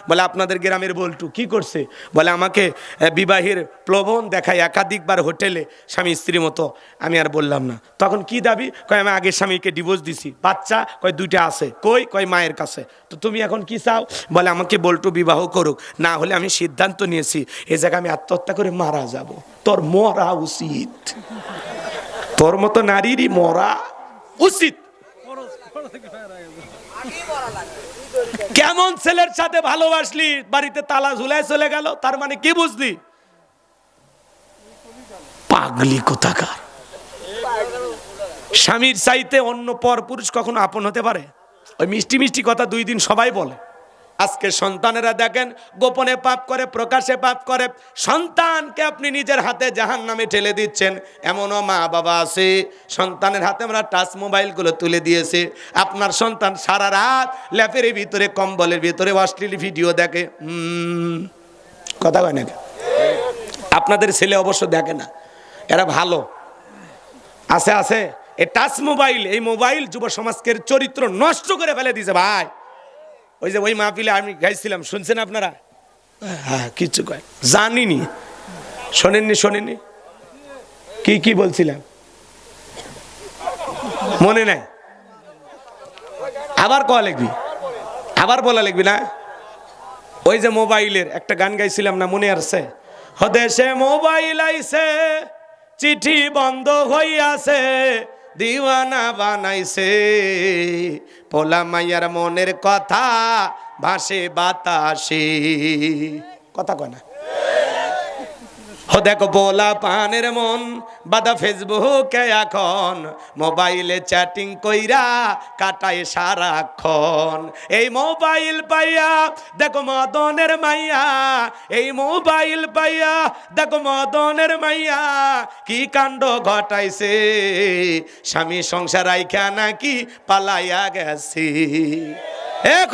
বলে আপনাদের গ্রামের বল্টু কি করছে? বলে আমাকে বিবাহের প্রলোভন দেখায় একাধিকবার হোটেলে স্বামী স্ত্রীর মতো। আমি আর বললাম না। তখন কি দাবি? কয় আমি আগের স্বামীকে ডিভোর্স দিছি, বাচ্চা কয় দুইটা আছে। কয় মায়ের কাছে। তো তুমি এখন কি চাও? বলে আমাকে বল্টু বিবাহ করুক, না হলে আমি সিদ্ধান্ত নিয়েছি এ জায়গায় আমি আত্মহত্যা করে মারা যাব। তোর মরা উচিত, তোর মতো নারীরই মরা উচিত। কেমন ছেলের সাথে ভালোবাসলি, বাড়িতে তালা ঝুলায় চলে গেল, তার মানে কি বুঝলি? পাগলি কোথাকার। স্বামীর চাইতে অন্য পর পুরুষ কখনো আপন হতে পারে? ওই মিষ্টি মিষ্টি কথা 2 দিন সবাই বলে। আজকে সন্তানেরা দেখেন গোপনে পাপ করে, প্রকাশে পাপ করে। সন্তানকে আপনি নিজের হাতে জাহান্নামে ঠেলে দিচ্ছেন। এমনও মা বাবা আছে সন্তানের হাতে আমরা টাচ মোবাইলগুলো তুলে দিয়েছে। আপনার সন্তান সারা রাত ল্যাপের ভিতরে, কম্বলের ভিতরে অশ্লীল ভিডিও দেখে। কথা কয় না? আপনাদের ছেলে অবশ্য দেখে না, এরা ভালো আছে আছে। এই টাচ মোবাইল, এই মোবাইল যুব সমাজকে চরিত্র নষ্ট করে ফেলে দিয়েছে ভাই। ওই যে ওই মাহফিলে আমি গাইছিলাম, শুনছেন আপনারা? হ্যাঁ, কিছু কয় জানিনি, শোনেননি? কি বলছিলাম মনে নাই? আবার কয়া লিখবি, আবার বলা লিখবি না? ওই যে মোবাইলের একটা গান গাইছিলাম না, মনে আছে? হদেশে মোবাইল আইছে, চিঠি বন্ধ হইয়াছে, দিওয়ানা বানাইছে, পোলা মাইয়ার মনের কথা ভাসে বাতাসে। কথা কয় না? দেখো পোলা পানের মন বাদা ফেসবুকে এখন, মোবাইলে চ্যাটিং কইরা কাটায় সারাক্ষণ। এই মোবাইল পাইয়া দেখো মদনের মাইয়া, এই মোবাইল পাইয়া দেখো মদনের মাইয়া কি কাণ্ড ঘটাইছে, স্বামী সংসার রাইখা নাকি পালাইয়া গেছে।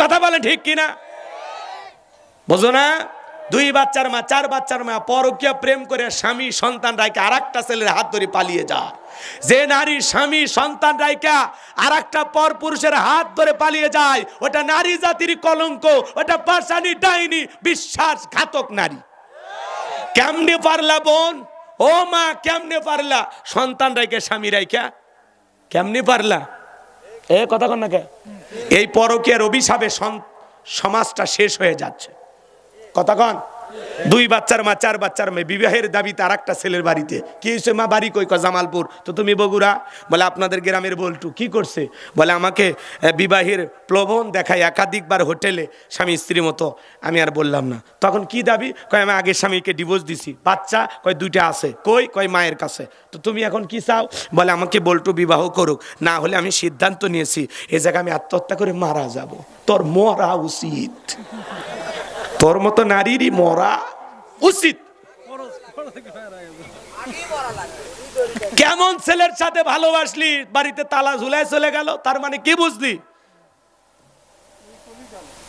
কথা বলেন ঠিক কিনা? বুঝো না? 2 বাচ্চার মা, 4 বাচ্চার মা পরকীয়া প্রেম করে স্বামী সন্তান রাইকা আরেকটা ছেলের হাত ধরে পালিয়ে যায়। যে নারী স্বামী সন্তান রাইকা আরেকটা পর পুরুষের হাত ধরে পালিয়ে যায়, ওটা নারী জাতির কলঙ্ক, ওটা পাশানি ডাইনি, বিশ্বাসঘাতক নারী। কেমনে পারলা বোন? ও মা কেমনে পারলা সন্তান রাইকা স্বামী রাইকা? কেমনে পারলা? কথা কন না কে? এই পরকীয়ার অভিশাপে সমাজটা শেষ হয়ে যাচ্ছে। কথা কন? 2 বাচ্চার মা, 4 বাচ্চার মেয়ে বিবাহের দাবিতে আরেকটা ছেলের বাড়িতে। কি হয়েছে মা? বাড়ি কই? জামালপুর। তো তুমি বগুড়া? বলে আপনাদের গ্রামের বল্টু কি করছে? বলে আমাকে বিবাহের প্রলোভন দেখায় একাধিকবার হোটেলে স্বামী স্ত্রীর মতো। আমি আর বললাম না। তখন কি দাবি? কয় আমি আগের স্বামীকে ডিভোর্স দিছি, বাচ্চা কয় দুইটা আছে। কয় মায়ের কাছে। তো তুমি এখন কি চাও? বলে আমাকে বল্টু বিবাহ করুক, না হলে আমি সিদ্ধান্ত নিয়েছি এ জায়গায় আমি আত্মহত্যা করে মারা যাব। তোর মরা উচিত, তোর মতো নারীরই মরা উচিত। কেমন ছেলের সাথে ভালোবাসলি, বাড়িতে তালা ঝুলায় চলে গেল, তার মানে কি বুঝলি?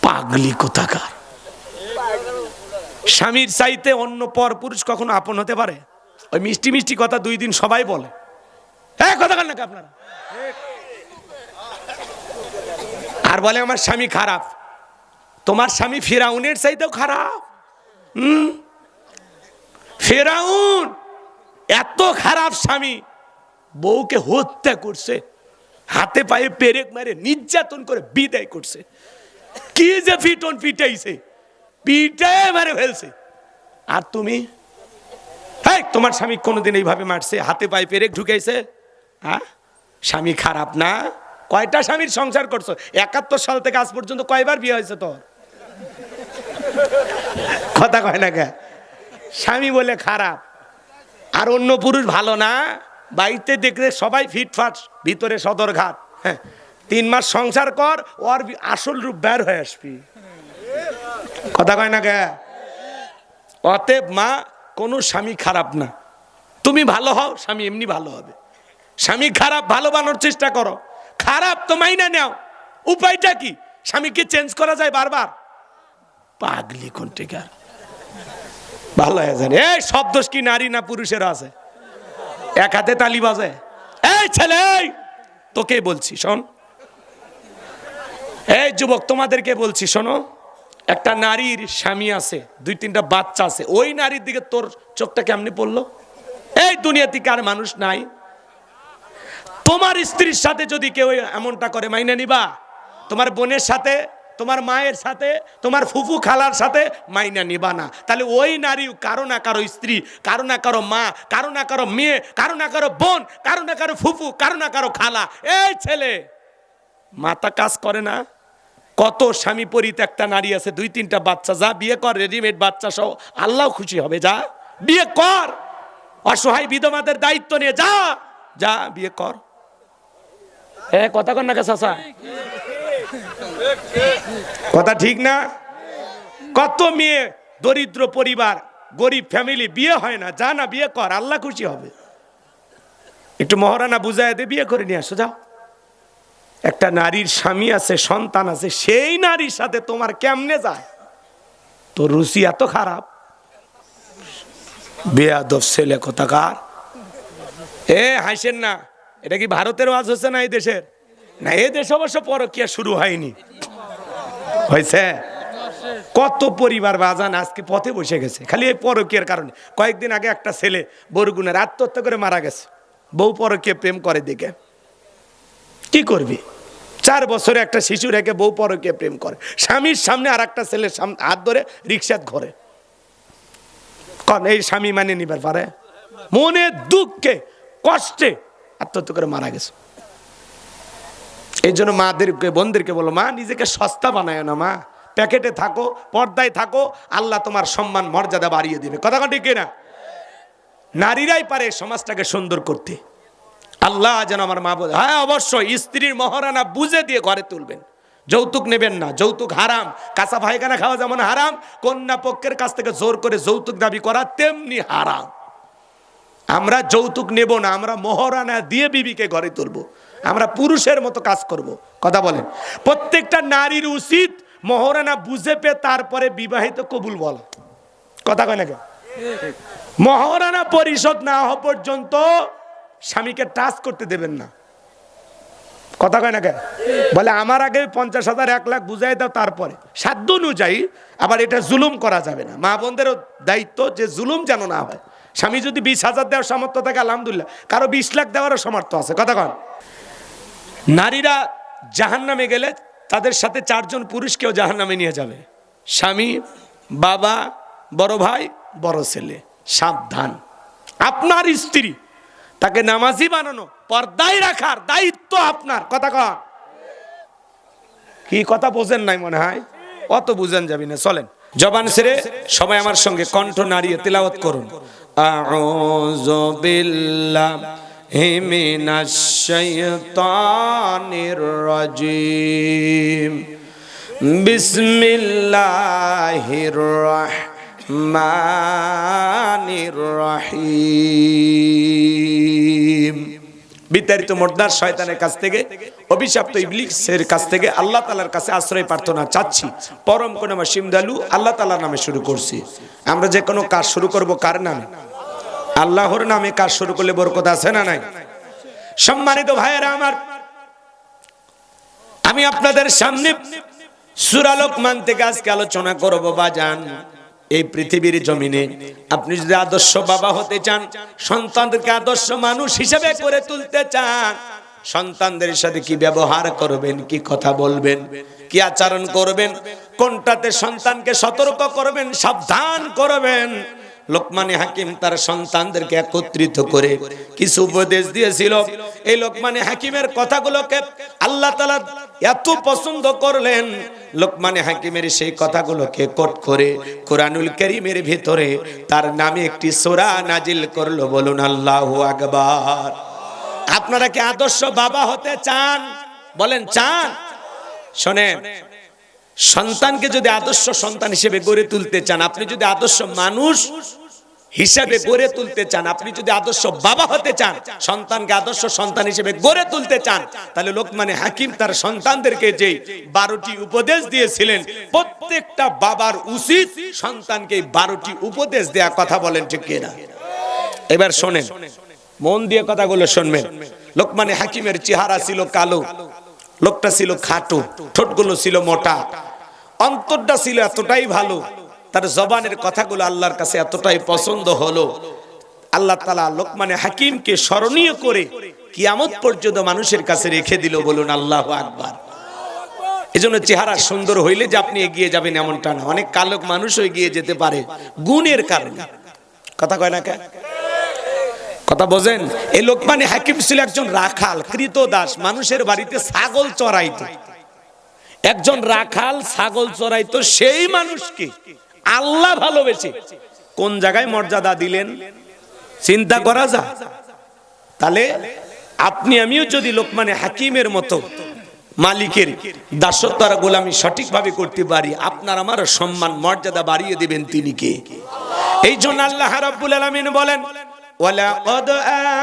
পাগলি কোথাকার। স্বামীর চাইতে অন্য পর পুরুষ কখনো আপন হতে পারে? ওই মিষ্টি মিষ্টি কথা 2 দিন সবাই বলে। কথা কান নাকি আপনারা? আর বলে আমার স্বামী খারাপ। তোমার স্বামী ফিরাউনের চাইতেও খারাপ। ফিরাউন এত খারাপ স্বামী, বউকে হত্যা করছে, হাতে পায়ে পেরেক মারে নির্যাতন করে বিদায় করছে। কি যে পিটাইছে, পিটায় মারে ফেলছে। আর তুমি তোমার স্বামী কোনোদিন এইভাবে মারছে, হাতে পায়ে পেরেক ঢুকাইছে? স্বামী খারাপ না? কয়টা স্বামীর সংসার করছো? 71 সাল থেকে আজ পর্যন্ত কয়বার বিয়ে হয়েছে তোর? কথা কয় না কে? স্বামী বলে খারাপ আর অন্য পুরুষ ভালো না? বাড়িতে দেখলে সবাই ফিটফাট, ভিতরে সদরঘাট। 3 মাস সংসার কর, ওর আসল রূপ বের হয়ে আসবি। কথা কয় না কে? অতএব মা, কোনো স্বামী খারাপ না। তুমি ভালো হও, স্বামী এমনি ভালো হবে। স্বামী খারাপ, ভালো বানানোর চেষ্টা করো। খারাপ তো মাইনা নাও। উপায়টা কি? স্বামীকে চেঞ্জ করা যায় বারবার? পাগলি কোনটিকার। ভালো হয়ে জানে এই সব দোষ কি নারী না পুরুষের আছে? এক হাতে তালি বাজে। এই ছেলে, তোকে বলছি শোন। এই যুবক, তোমাদেরকে বলছি শোনো। একটা নারীর স্বামী আছে, 2-3টা বাচ্চা আছে, ওই নারীর দিকে তোর চোখটা কেমনি পড়লো? এই দুনিয়াতে কার মানুষ নাই? তোমার স্ত্রীর সাথে যদি কেউ এমনটা করে মাইনে নিবা? তোমার বোনের সাথে, তোমার মায়ের সাথে, তোমার ফুফু খালার সাথে মাইনা নিবা না। তাহলে ওই নারী কারো না কারো স্ত্রী, কারো না কারো মা, কারো না কারো মেয়ে, কারো না কারো বোন, কারো না কারো ফুফু, কারো না কারো খালা। এই ছেলে মাথা কাজ করে না? কত স্বামী পরিত্যক্তা নারী আছে, 2-3টা বাচ্চা, যা বিয়ে কর, রেডিমেড বাচ্চা সহ, আল্লাহ খুশি হবে, যা বিয়ে কর, অসহায় বিধবাদের দায়িত্ব নিয়ে যা, যা বিয়ে কর। কথা কর না চাচা, কথা ঠিক না? কত মেয়ে দরিদ্র পরিবার, গরিব ফ্যামিলি, বিয়ে হয় না, যা না বিয়ে কর, আল্লাহ খুশি হবে। একটু মহারানা বুঝায় দে, বিয়ে করে নিয়ে আসো, যাও। একটা নারীর স্বামী আছে, সন্তান আছে, সেই নারীর সাথে তোমার কেমনে যায়? তোর রুচি এত খারাপ, বেয়াদব ছেলে কোথাকার। হাসেন না, এটা কি ভারতের ওয়াজ হচ্ছে না এই দেশের? না, এই দেশে অবশ্য পরকীয়া শুরু হয়নি, হয়েছে। কত পরিবার বাজান আজকে পথে বসে গেছে খালি এই পরকীয়ার কারণে। কয়েকদিন আগে একটা ছেলে বরগুনার আত্মহত্যা করে মারা গেছে, বউ পরকীয়া প্রেম করে দেখে। কি করবি? 4 বছরে একটা শিশু রেখে বউ পরকীয়া প্রেম করে, স্বামীর সামনে আর একটা ছেলের সামনে হাত ধরে রিক্সাত ঘরে। এই স্বামী মানে নিবার পারে? মনে দুঃখে কষ্টে আত্মহত্যা করে মারা গেছে। এই জন্য মাদেরকে, বোনদেরকে বলো, মা নিজেকে সস্তা বানায় না, মা প্যাকেটে থাকো, পর্দায় থাকো, আল্লাহ তোমার সম্মান মর্যাদা বাড়িয়ে দিবে। কথা ঠিক না? নারীরাই পারে সমাজটাকে সুন্দর করতে। আল্লাহ যেন আমার মা বলে, হ্যাঁ অবশ্যই স্ত্রীর মহারানা বুঝে দিয়ে ঘরে তুলবেন, যৌতুক নেবেন না, যৌতুক হারাম। কাঁচা পায়খানা খাওয়া যেমন হারাম, কন্যা পক্ষের কাছ থেকে জোর করে যৌতুক দাবি করা তেমনি হারাম। আমরা যৌতুক নেব না, আমরা মহারানা দিয়ে বিবিকে ঘরে তুলবো, আমরা পুরুষের মতো কাজ করব। কথা বলেন, প্রত্যেকটা নারীর উচিত মহারানা বুঝে পেয়ে তারপরে বিবাহিত কবুল বলা। কথা কয় না কেন? মহারানা পরিশোধ না হওয়া পর্যন্ত স্বামীকে টাচ করতে দেবেন না। কথা কয় না কেন? বলে আমার আগে 50,000 1 লাখ বুঝাই দাও, তারপরে সাধ্য অনুযায়ী। আবার এটা জুলুম করা যাবে না, মা বোনদেরও দায়িত্ব যে জুলুম যেন না হয়। স্বামী যদি 20,000 দেওয়ার সামর্থ্য থাকে আলহামদুলিল্লাহ, কারো 20 লাখ দেওয়ারও সামর্থ্য আছে। কথা কন। নারীরা জাহান্নামে গেলে তাদের সাথে 4 জন পুরুষকেও জাহান্নামে নিয়ে যাবে, স্বামী, বাবা, বড় ভাই, বড় ছেলে। সাবধান, আপনার স্ত্রী তাকে নামাজি বানানো, পর্দায় রাখার দায়িত্ব আপনার। কথা কন। কি কথা বোঝেন নাই মনে হয়? অত বুঝেন যাবি না, চলেন জবান ছেড়ে সবাই আমার সঙ্গে কণ্ঠ নাড়িয়ে তিলাওয়াত করুন। আউযু বিল্লাহি মিনাশ শাইতানির রাজিম, বিসমিল্লাহির রাহমানির রহিম। বিতাড়িত মোর্দার শয়তানের কাছ থেকে, অভিশপ্ত ইবলিসের কাছ থেকে আল্লাহ তাআলার কাছে আশ্রয় প্রার্থনা চাচ্ছি। পরম করুণা সিমদালু আল্লাহ তাআলার নামে শুরু করছি। আমরা যে কোনো কাজ শুরু করব কার নামে? আল্লাহর নামে। কাজ শুরু করলে বরকত আছে না নাই? সম্মানিত ভাইয়েরা আমার, আমি আপনাদের সামনে সূরা লোকমান থেকে আজকে আলোচনা করব। বাজান, এই পৃথিবীর জমিনে আপনি যদি আদর্শ বাবা হতে চান, সন্তানদেরকে আদর্শ মানুষ হিসেবে করে তুলতে চান, সন্তানদের সাথে কি ব্যবহার করবেন, কি কথা বলবেন, কি আচরণ করবেন, কোনটাতে সন্তানকে সতর্ক করবেন, সাবধান করবেন, লোকমানে হাকিম তার সন্তানদেরকে একত্রিত করে কিছু উপদেশ দিয়েছিল। এই লোকমানে হাকিমের কথাগুলোকে আল্লাহ তাআলা এত পছন্দ করলেন, লোকমানে হাকিমের সেই কথাগুলোকে কোট করে কোরআনুল কারীমের ভিতরে তার নামে একটি সূরা নাজিল করলো। বলুন আল্লাহু আকবার। আপনারা কি আদর্শ বাবা হতে চান? বলেন চান? শোনেন, সন্তানকে যদি আদর্শ সন্তান হিসেবে গড়ে তুলতে চান, আপনি যদি আদর্শ মানুষ হিসেবে গড়ে তুলতে চান, আপনি যদি আদর্শ বাবা হতে চান, সন্তানকে আদর্শ সন্তান হিসেবে গড়ে তুলতে চান, তাহলে লোকমানে হাকিম তার সন্তানদেরকে যে 12টি উপদেশ দিয়েছিলেন, প্রত্যেকটা বাবার উচিত সন্তানকে 12টি উপদেশ দেয়া। কথা বলেন ঠিক কিনা? এবার শোনেন, মন দিয়ে কথাগুলো শুনবেন। লোকমানে হাকিমের চেহারা ছিল কালো, লোকটা ছিল খাটো, ঠোঁটগুলো ছিল মোটা, অন্তরটা ছিল এতটাই ভালো, তার জবানের কথাগুলো আল্লাহর কাছে এতটাই পছন্দ হলো, আল্লাহ তাআলা লোকমানে হাকিমকে স্মরণীয় করে কিয়ামত পর্যন্ত মানুষের কাছে রেখে দিল। বলুন আল্লাহু আকবার। এজন্য চেহারা সুন্দর হইলে যে আপনি এগিয়ে যাবেন এমনটা না, অনেক কালো মানুষও এগিয়ে যেতে পারে গুণের কারণে। কথা কয় না কেন? কথা বোঝেন? এই লোকমানে হাকিম ছিল একজন রাখাল, কৃতদাস, মানুষের বাড়িতে ছাগল চড়াইতো। একজন রাখাল ছাগল চড়াইতো, সেই মানুষকে আল্লাহ ভালোবেসে কোন জায়গায় মর্যাদা দিলেন চিন্তা করা যায়? তাহলে আপনি আমিও যদি লোকমানে হাকিমের মতো মালিকের দাসত্ব আর গোলামি সঠিকভাবে করতে পারি, আপনার আমার সম্মান মর্যাদা বাড়িয়ে দিবেন তিনি কে? এই জন্য আল্লাহ রাব্বুল আলামিন বলেন, ওয়ালাকাদ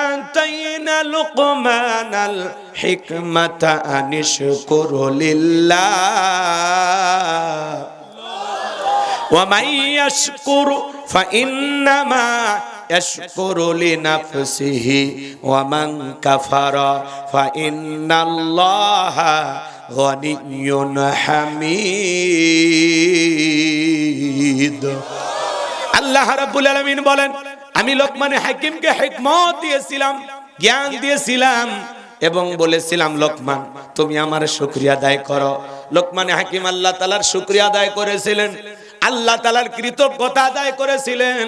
আতাইনা লুকমানাল হিকমাতা আনিশকুর লিল্লাহ ওয়া মান ইয়াশকুর ফাইন্নামা ইয়াশকুরু লিনাফসিহি ওয়া মান কাফারা ফাইন্নাল্লাহা গানিয়্যুন হামিদ। আল্লাহ রাব্বুল আলামিন বলেন, আমি লোকমানে হাকিমকে হিকমত দিয়েছিলাম, জ্ঞান দিয়েছিলাম এবং বলেছিলাম লোকমান তুমি আমার শুকরিয়া আদায় করো। লোকমানে হাকিম আল্লাহ তাআলার শুকরিয়া আদায় করেছিলেন, আল্লাহ তাআলার কৃতজ্ঞতা আদায় করেছিলেন।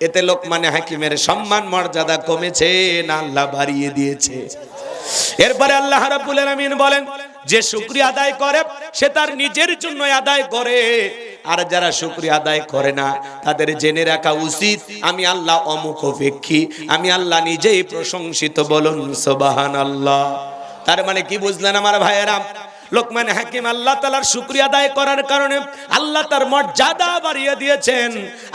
এতে লোকমানে হাকিমের সম্মান মর্যাদা কমেছে না আল্লাহ বাড়িয়ে দিয়েছে? এরপরে আল্লাহ রাব্বুল আলামিন বলেন, যে শুকরিয়া আদায় করে সে তার নিজের জন্য আদায় করে, আর যারা শুকরিয়া আদায় করে না তাদের জেনে রাখা উচিত আমি আল্লাহ অমুখাপেক্ষী, আমি আল্লাহ নিজেই প্রশংসিত। বলুন সুবহানাল্লাহ। তার মানে কি বুঝলেন আমার ভাইয়েরা? লোকমানে হাকিম আল্লাহ তাআলার শুকরিয়া আদায় করার কারণে আল্লাহ তার মর্যাদা বাড়িয়ে দিয়েছেন।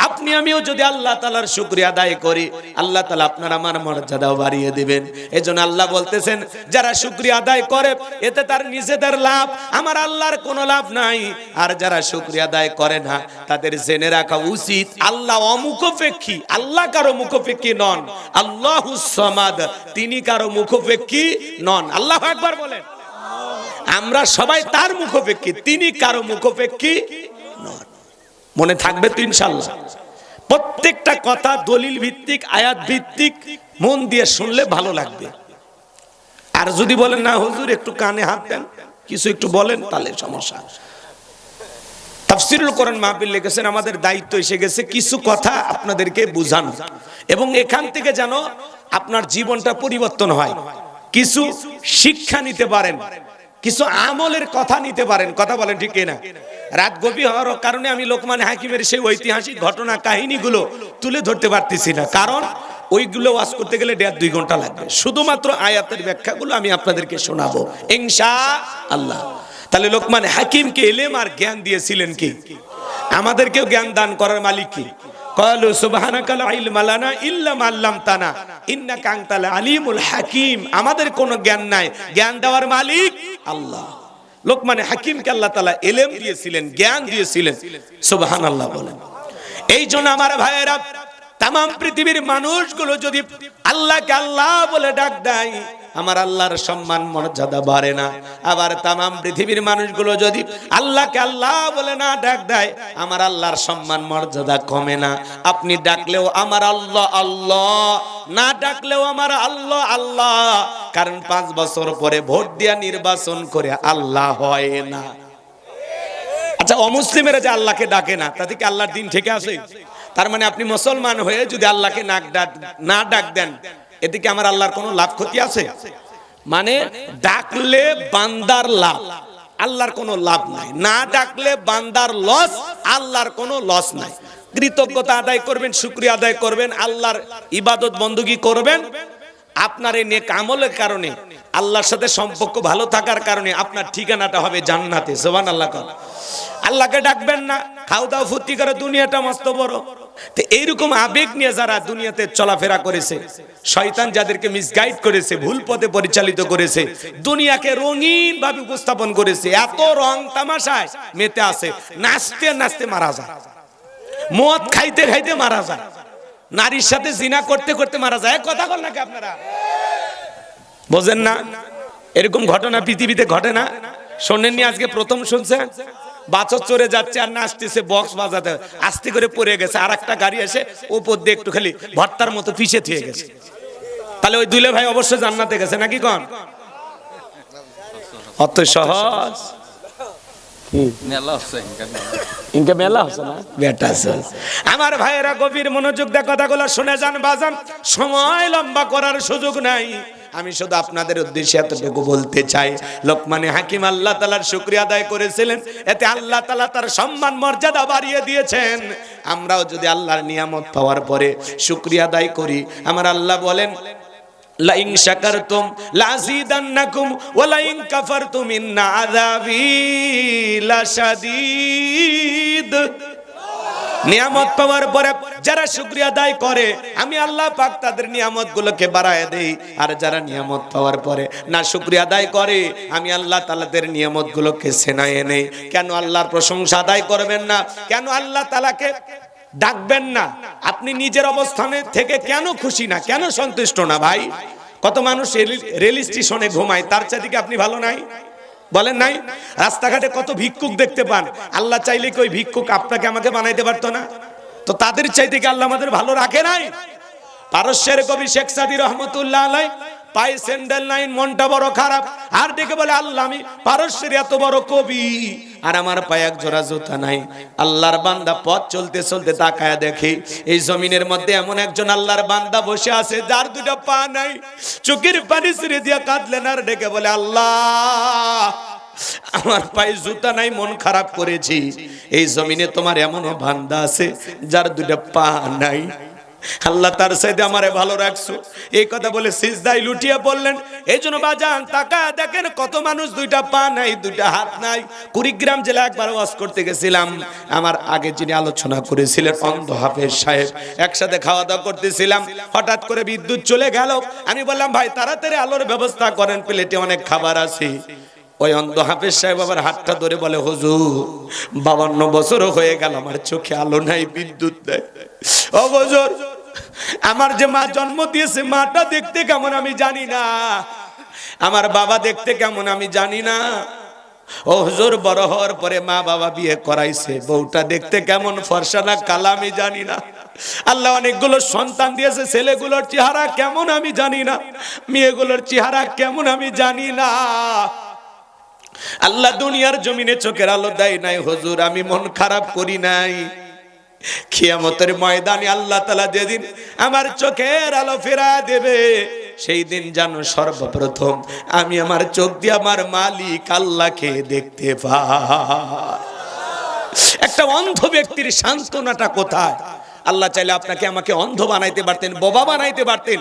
আপনি আমিও যদি আল্লাহ তাআলার শুকরিয়া আদায় করি, আল্লাহ তাআলা আপনার আমার মর্যাদাও বাড়িয়ে দিবেন। এজন্য আল্লাহ বলতেছেন, যারা শুকরিয়া আদায় করে এতে তার নিজেদের লাভ, আমার আল্লাহর কোনো লাভ নাই। আর যারা শুকরিয়া আদায় করে না তাদের জেনে রাখা উচিত আল্লাহ অমুখাপেক্ষী, আল্লাহ কারো মুখাপেক্ষী নন। আল্লাহুস সামাদ, তিনি কারো মুখাপেক্ষী নন। আল্লাহু আকবার বলেন। আমরা সবাই তার মুখাপেক্ষী, তিনি কারো মুখাপেক্ষী নন। মনে থাকবে তো ইনশাআল্লাহ? প্রত্যেকটা কথা দলিল ভিত্তিক, আয়াত ভিত্তিক, মন দিয়ে শুনলে ভালো লাগবে। আর যদি বলেন না হুজুর একটু কানে হাত দেন, কিছু একটু বলেন, তাহলে সমস্যা। তাফসীরুল কোরআন মাহফিল লিখেছেন, আমাদের দায়িত্ব এসে গেছে কিছু কথা আপনাদেরকে বোঝানো, এবং এখান থেকে যেন আপনার জীবনটা পরিবর্তন হয়, কিছু শিক্ষা নিতে পারেন, কিছু আমলের কথা নিতে পারেন। কথা বলেন ঠিক কিনা? রাত গভীর হওয়ার কারণে আমি লোকমানে হাকিমের সেই ঐতিহাসিক ঘটনা কাহিনীগুলো তুলে ধরতে পারতেছি না, কারণ ওইগুলো ওয়াজ করতে গেলে 1.5-2 ঘন্টা লাগবে। শুধুমাত্র আয়াতের ব্যাখ্যাগুলো আমি আপনাদেরকে শোনাবো ইনশাআল্লাহ। তাহলে লোকমানে হাকিমকে ইলম আর জ্ঞান দিয়েছিলেন কি? আমাদেরকেও জ্ঞান দান করার মালিক কি? ক্বালু সুবহানাকা লা ইলমা লানা ইল্লা মা আল্লামতানা ইন্নাকা আনতাল আলিমুল হাকিম। আমাদের কোনো জ্ঞান নাই, জ্ঞান দেওয়ার মালিক আল্লাহ। লোকমানে হাকিমকে আল্লাহ তাআলা ইলম দিয়েছিলেন, জ্ঞান দিয়েছিলেন। সুবহানাল্লাহ বলেন। এই জন্য আমার ভাইয়েরা, তাম পৃথিবীর মানুষগুলো যদি আল্লাহকে আল্লাহ বলে ডাক দেয়, আমার আল্লাহর সম্মান মর্যাদা বাড়ে না। আবার তাম পৃথিবীর মানুষগুলো যদি আল্লাহকে আল্লাহ বলে না ডাক দেয়, আমার আল্লাহর সম্মান মর্যাদা কমে না। আপনি ডাকলেও আমার আল্লাহ আল্লাহ, না ডাকলেও আমার আল্লাহ আল্লাহ। কারণ 5 বছর পরে ভোট দিয়া নির্বাচন করে আল্লাহ হয় না। আচ্ছা, অমুসলিমেরা যে আল্লাহকে ডাকে না, তাতে কি আল্লাহর দিন থেকে আসে? তার মানে আপনি মুসলমান হয়ে যদি আল্লাহকে না ডাক দেন, এতে কি আমার আল্লাহর কোনো লাভ ক্ষতি আছে? মানে ডাকলে বান্দার লাভ, আল্লাহর কোনো লাভ নাই। না ডাকলে বান্দার লস, আল্লাহর কোনো লস নাই। কৃতজ্ঞতা আদায় করবেন, শুকরিয়া আদায় করবেন, আল্লাহর ইবাদত বندگی করবেন। আপনার এই নেক আমলের কারণে, আল্লাহর সাথে সম্পর্ক ভালো থাকার কারণে আপনার ঠিকানাটা হবে জান্নাতে। সুবহানাল্লাহ। আল্লাহকে ডাকবেন না, খাও দাও ফুর্তি করে, দুনিয়াটা মস্ত বড়। তো এইরকম আবেগ নিয়ে যারা দুনিয়াতে চলাফেরা করেছে, শয়তান যাদেরকে মিসগাইড করেছে, ভুল পথে পরিচালিত করেছে, দুনিয়াকে রঙিন ভাবে উপস্থাপন করেছে, এত রং তামাশায় মেতে আছে, নাচতে নাচতে মারা যায়, মদ খাইতে খাইতে মারা যায়, নারীর সাথে জিনা করতে করতে মারা যায়। কথা বল নাকি আপনারা? বোঝেন না? এরকম ঘটনা পৃথিবীতে ঘটে না? শোনেননি? আজকে প্রথম শুনছেন? বাছর চড়ে যাচ্ছে আর নাচতেছে, বক্স বাজাতে, আস্তে করে পড়ে গেছে, আর একটা গাড়ি এসে উপর দিয়ে একটু খালি ভর্তার মতো পিছে থুয়ে গেছে। তাহলে ওই দুলে ভাই অবশ্যই জান্নাতে গেছে নাকি কোন? অত সহজ আমার ভাইয়েরা, গভীর মনোযোগ দিয়ে কথাগুলো শুনে যান বাজান, সময় লম্বা করার সুযোগ নাই। আমি শুধু আপনাদের উদ্দেশ্যে এতটুকু বলতে চাই, লোকমানে হাকিম আল্লাহ তাআলার শুকরিয়া আদায় করেছিলেন, এতে আল্লাহ তাআলা তার সম্মান মর্যাদা বাড়িয়ে দিয়েছেন। আমরাও যদি আল্লাহর নিয়ামত পাওয়ার পরে শুকরিয়া আদায় করি, আমার আল্লাহ বলেন লাইন শাকারতুম লাযিদান্নাকুম ওয়া লাইন কাফারতুম ইন্না আযাবি লাশাদীদ। নিয়ামত পাওয়ার পরে যারা শুকরিয়া আদায় করে, আমি আল্লাহ পাক তাদের নিয়ামতগুলোকে বাড়ায় দেই। আর যারা নিয়ামত পাওয়ার পরে না শুকরিয়া আদায় করে, আমি আল্লাহ তাআলাদের নিয়ামতগুলোকে ছেনায়ে নেই। কেন আল্লাহর প্রশংসা আদায় করবেন না? কেন আল্লাহ তাআলাকে ডাকবেন না? আপনি নিজের অবস্থানে থেকে কেন খুশি না, কেন সন্তুষ্ট না? ভাই, কত মানুষ রেল স্টেশনে ঘুমায়, তার চাইতে আপনি ভালো নাই? বলেন নাই? রাস্তাঘাটে কত ভিক্ষুক দেখতে পান, আল্লাহ চাইলে কি ওই ভিক্ষুক আপনাকে আমাকে বানাইতে পারতো না? তো তাদের চাইতে কি আল্লাহ আমাদের ভালো রাখে নাই? পারস্যের কবি শেখ সাদী রহমতুল্লাহ আলাইহি পায়ে স্যান্ডেল নাই, মনটা বড় খারাপ, আর ডেকে বলে আল্লাহ আমি পারস্যের এত বড় কবি আর আমার পায়ে এক জোড়া জুতা নাই। আল্লাহর বান্দা পথ চলতে চলতে তাকায়া দেখে এই জমিনের মধ্যে এমন একজন আল্লাহর বান্দা বসে আছে যার দুটো পা নাই। চোখের পানি ছেড়ে দিয়া কাঁদলেন আর ডেকে বলে আল্লাহ আমার পায়ে জুতা নাই, মন খারাপ করেছি। এই জমিনে তোমার এমনও বান্দা আছে যার দুটো পা নাই, আল্লাহ তার সাথে আমারে ভালো রাখছো। এই কথা বলে সিজদায় লুটিয়ে পড়লেন। এই জন্য বাজান তাকায় দেখেন কত মানুষ দুইটা পা নাই, দুইটা হাত নাই। কুড়িগ্রাম জেলা একবার ওয়াজ করতে গেছিলাম, আমার আগে যিনি আলোচনা করেছিলেন অন্ধ হাফেজ সাহেব, একসাথে খাওয়া দাওয়া করতেছিলাম, হঠাৎ করে বিদ্যুৎ চলে গেল। আমি বললাম ভাই তাড়াতাড়ি আলোর ব্যবস্থা করেন, প্লেটে অনেক খাবার আছে। ওই অন্ধ হাফেজ সাহেব আবার হাতটা ধরে বলে হুজুর 52 বছরও হয়ে গেল আমার চোখে আলো নাই, বিদ্যুৎ নাই। ও হুজুর, আমার যে মা জন্ম দিয়েছে মাটা দেখতে কেমন আমি জানি না, আমার বাবা দেখতে কেমন আমি জানি না। ও হুজুর, বড় হওয়ার পরে মা বাবা বিয়ে করাইছে, বউটা দেখতে কেমন ফর্সা না কালা আমি জানি না। আল্লাহ অনেকগুলো সন্তান দিয়েছে, ছেলেগুলোর চেহারা কেমন আমি জানি না, মেয়েগুলোর চেহারা কেমন আমি জানি না। আল্লাহ দুনিয়ার জমিনে চোখের আলো দেয় নাই হুজুর, আমি মন খারাপ করি নাই। কিয়ামতের ময়দানে আল্লাহ তাআলা যেদিন আমার চোখের আলো ফেরায় দেবে, সেই দিন জানো সর্বপ্রথম আমি আমার চোখ দিয়ে আমার মালিক আল্লাহকে দেখতে পাই। একটা অন্ধ ব্যক্তির সান্ত্বনাটা কোথায়? আল্লাহ চাইলে আপনাকে আমাকে অন্ধ বানাইতে পারতেন, বোবা বানাইতে পারতেন,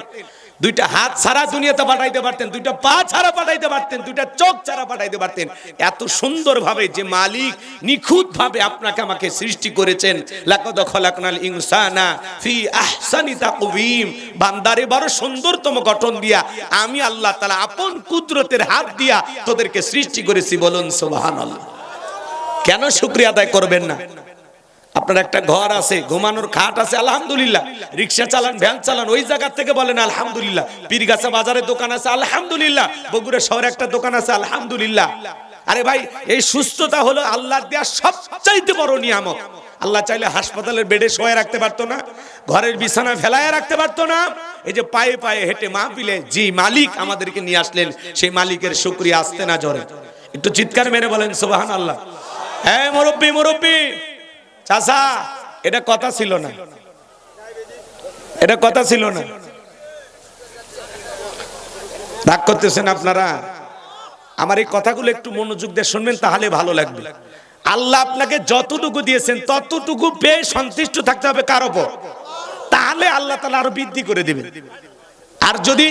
দুইটা হাত ছাড়া দুনিয়াতে পাঠাইতে পারতেন, দুইটা পা ছাড়া পাঠাইতে পারতেন, দুইটা চোখ ছাড়া পাঠাইতে পারতেন। এত সুন্দর ভাবে যে মালিক নিখুঁত ভাবে আপনাকে আমাকে সৃষ্টি করেছেন। লাকাদ খলাকনাল ইনসানা ফি আহসানি তাকওয়িম, বান্দারে বড় সুন্দরতম গঠন দিয়া আমি আল্লাহ তাআলা আপন কুদরতের হাত দিয়া তোদেরকে সৃষ্টি করেছি। বলুন সুবহানাল্লাহ। কেন শুকরিয়া আদায় করবেন না? আপনার একটা ঘর আছে, ঘুমানোর খাট আছে, আলহামদুলিল্লাহ। রিকশা চালান, ভ্যান চালান, ওই জায়গা থেকে বলেন আলহামদুলিল্লাহ। পীরগাছা বাজারে দোকান আছে, আলহামদুলিল্লাহ। বগুড়া শহরে একটা দোকান আছে, আলহামদুলিল্লাহ। আরে ভাই, এই সুস্থতা হলো আল্লাহর দেয়া সবচাইতে বড় নিয়ামত। আল্লাহ চাইলে হাসপাতালের বেডে শোয়া রাখতে পারতো না, ঘরের বিছানা ফেলায় রাখতে পারতো না। এই যে পায়ে পায়ে হেঁটে মাহফিলে যে মালিক আমাদেরকে নিয়ে আসলেন, সেই মালিকের শুকরিয়া আসতে না জোরে একটু চিৎকার মেরে বলেন সুবহানাল্লাহ। হ্যাঁ মুরব্বি, মুরব্বি, চাচা, এটা কথা ছিল না, এটা কথা ছিল না। রাগ করতেছেন আপনারা? আমার এই কথাগুলো একটু মনোযোগ দিয়ে শুনবেন, তাহলে ভালো লাগবে। আল্লাহ আপনাকে যতটুকু দিয়েছেন ততটুকু পেয়ে সন্তুষ্ট থাকতে হবে কার উপর, তাহলে আল্লাহ তাআলা আরো বৃদ্ধি করে দিবেন। আর যদি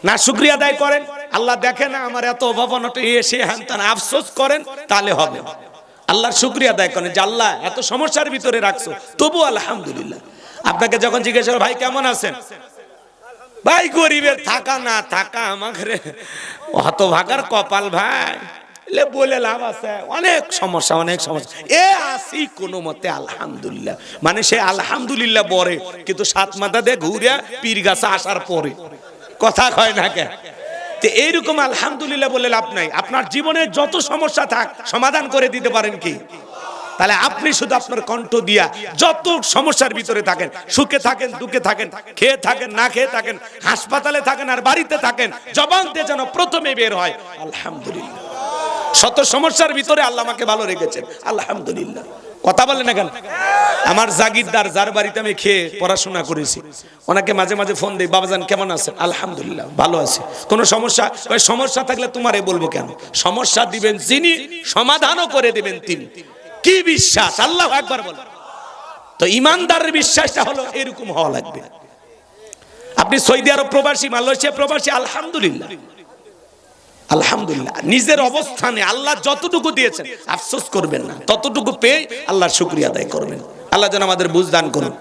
না শুকরিয়া আদায় করেন, আল্লাহ দেখে না আমার এত অভাব অনটন, এসে হ্যান ত্যান আফসোস করেন, তাহলে হবে। আল্লাহর শুকরিয়া আদায় করেন যে আল্লাহ এত সমস্যার ভিতরে রাখছো, তবু আলহামদুলিল্লাহ। আপনাকে যখন জিজ্ঞেস করো ভাই কেমন আছেন, ভাই গরিবের থাকা না থাকা আমাকে হতভাগার কপাল ভাই, বলে লাভ আছে, অনেক সমস্যা, অনেক সমস্যা, এ আসি কোনো মতে আলহামদুলিল্লাহ। মানে সে আলহামদুলিল্লাহ বলে, কিন্তু সাত মাথা দিয়ে ঘুরে পীরগাছা আসার পরে কথা কয় না কে, তো এইরকম আলহামদুলিল্লাহ বলে লাভ নাই। আপনার জীবনে যত সমস্যা থাক সমাধান করে দিতে পারেন কি? তাহলে আপনি শুধু আপনার কণ্ঠ দিয়া যত সমস্যার ভিতরে থাকেন, সুখে থাকেন, দুঃখে থাকেন, খেয়ে থাকেন, না খেয়ে থাকেন, হাসপাতালে থাকেন আর বাড়িতে থাকেন, জবান দিয়ে যেন প্রথমে বের হয় আলহামদুলিল্লাহ। শত সমস্যার ভিতরে আল্লাহ আমাকে ভালো রেখেছেন, আলহামদুলিল্লাহ। কথা বলেন না কেন? আমার জাগিরদার, যার বাড়িতে আমি খেয়ে পড়াশোনা করেছি, ওনাকে মাঝে মাঝে ফোন দিই, বাবাজান কেমন আছেন? আলহামদুলিল্লাহ ভালো আছি। কোনো সমস্যা? ওই সমস্যা থাকলে তোমারে বলবো কেন? সমস্যা দিবেন যিনি, সমাধানও করে দিবেন তিনি। কি বিশ্বাস! আল্লাহু আকবার বলেন। তো ইমানদারের বিশ্বাসটা হলো এরকম হওয়া লাগবে। আপনি সৌদি আরব প্রবাসী, মালয়েশিয়া প্রবাসী, আলহামদুলিল্লাহ আলহামদুলিল্লাহ। নিজের অবস্থানে আল্লাহ যতটুকু দিয়েছেন আফসোস করবেন না, ততটুকু পেয়ে আল্লাহর শুকরিয়া আদায় করবেন। আল্লাহ যেন আমাদের বুঝ দান করুন।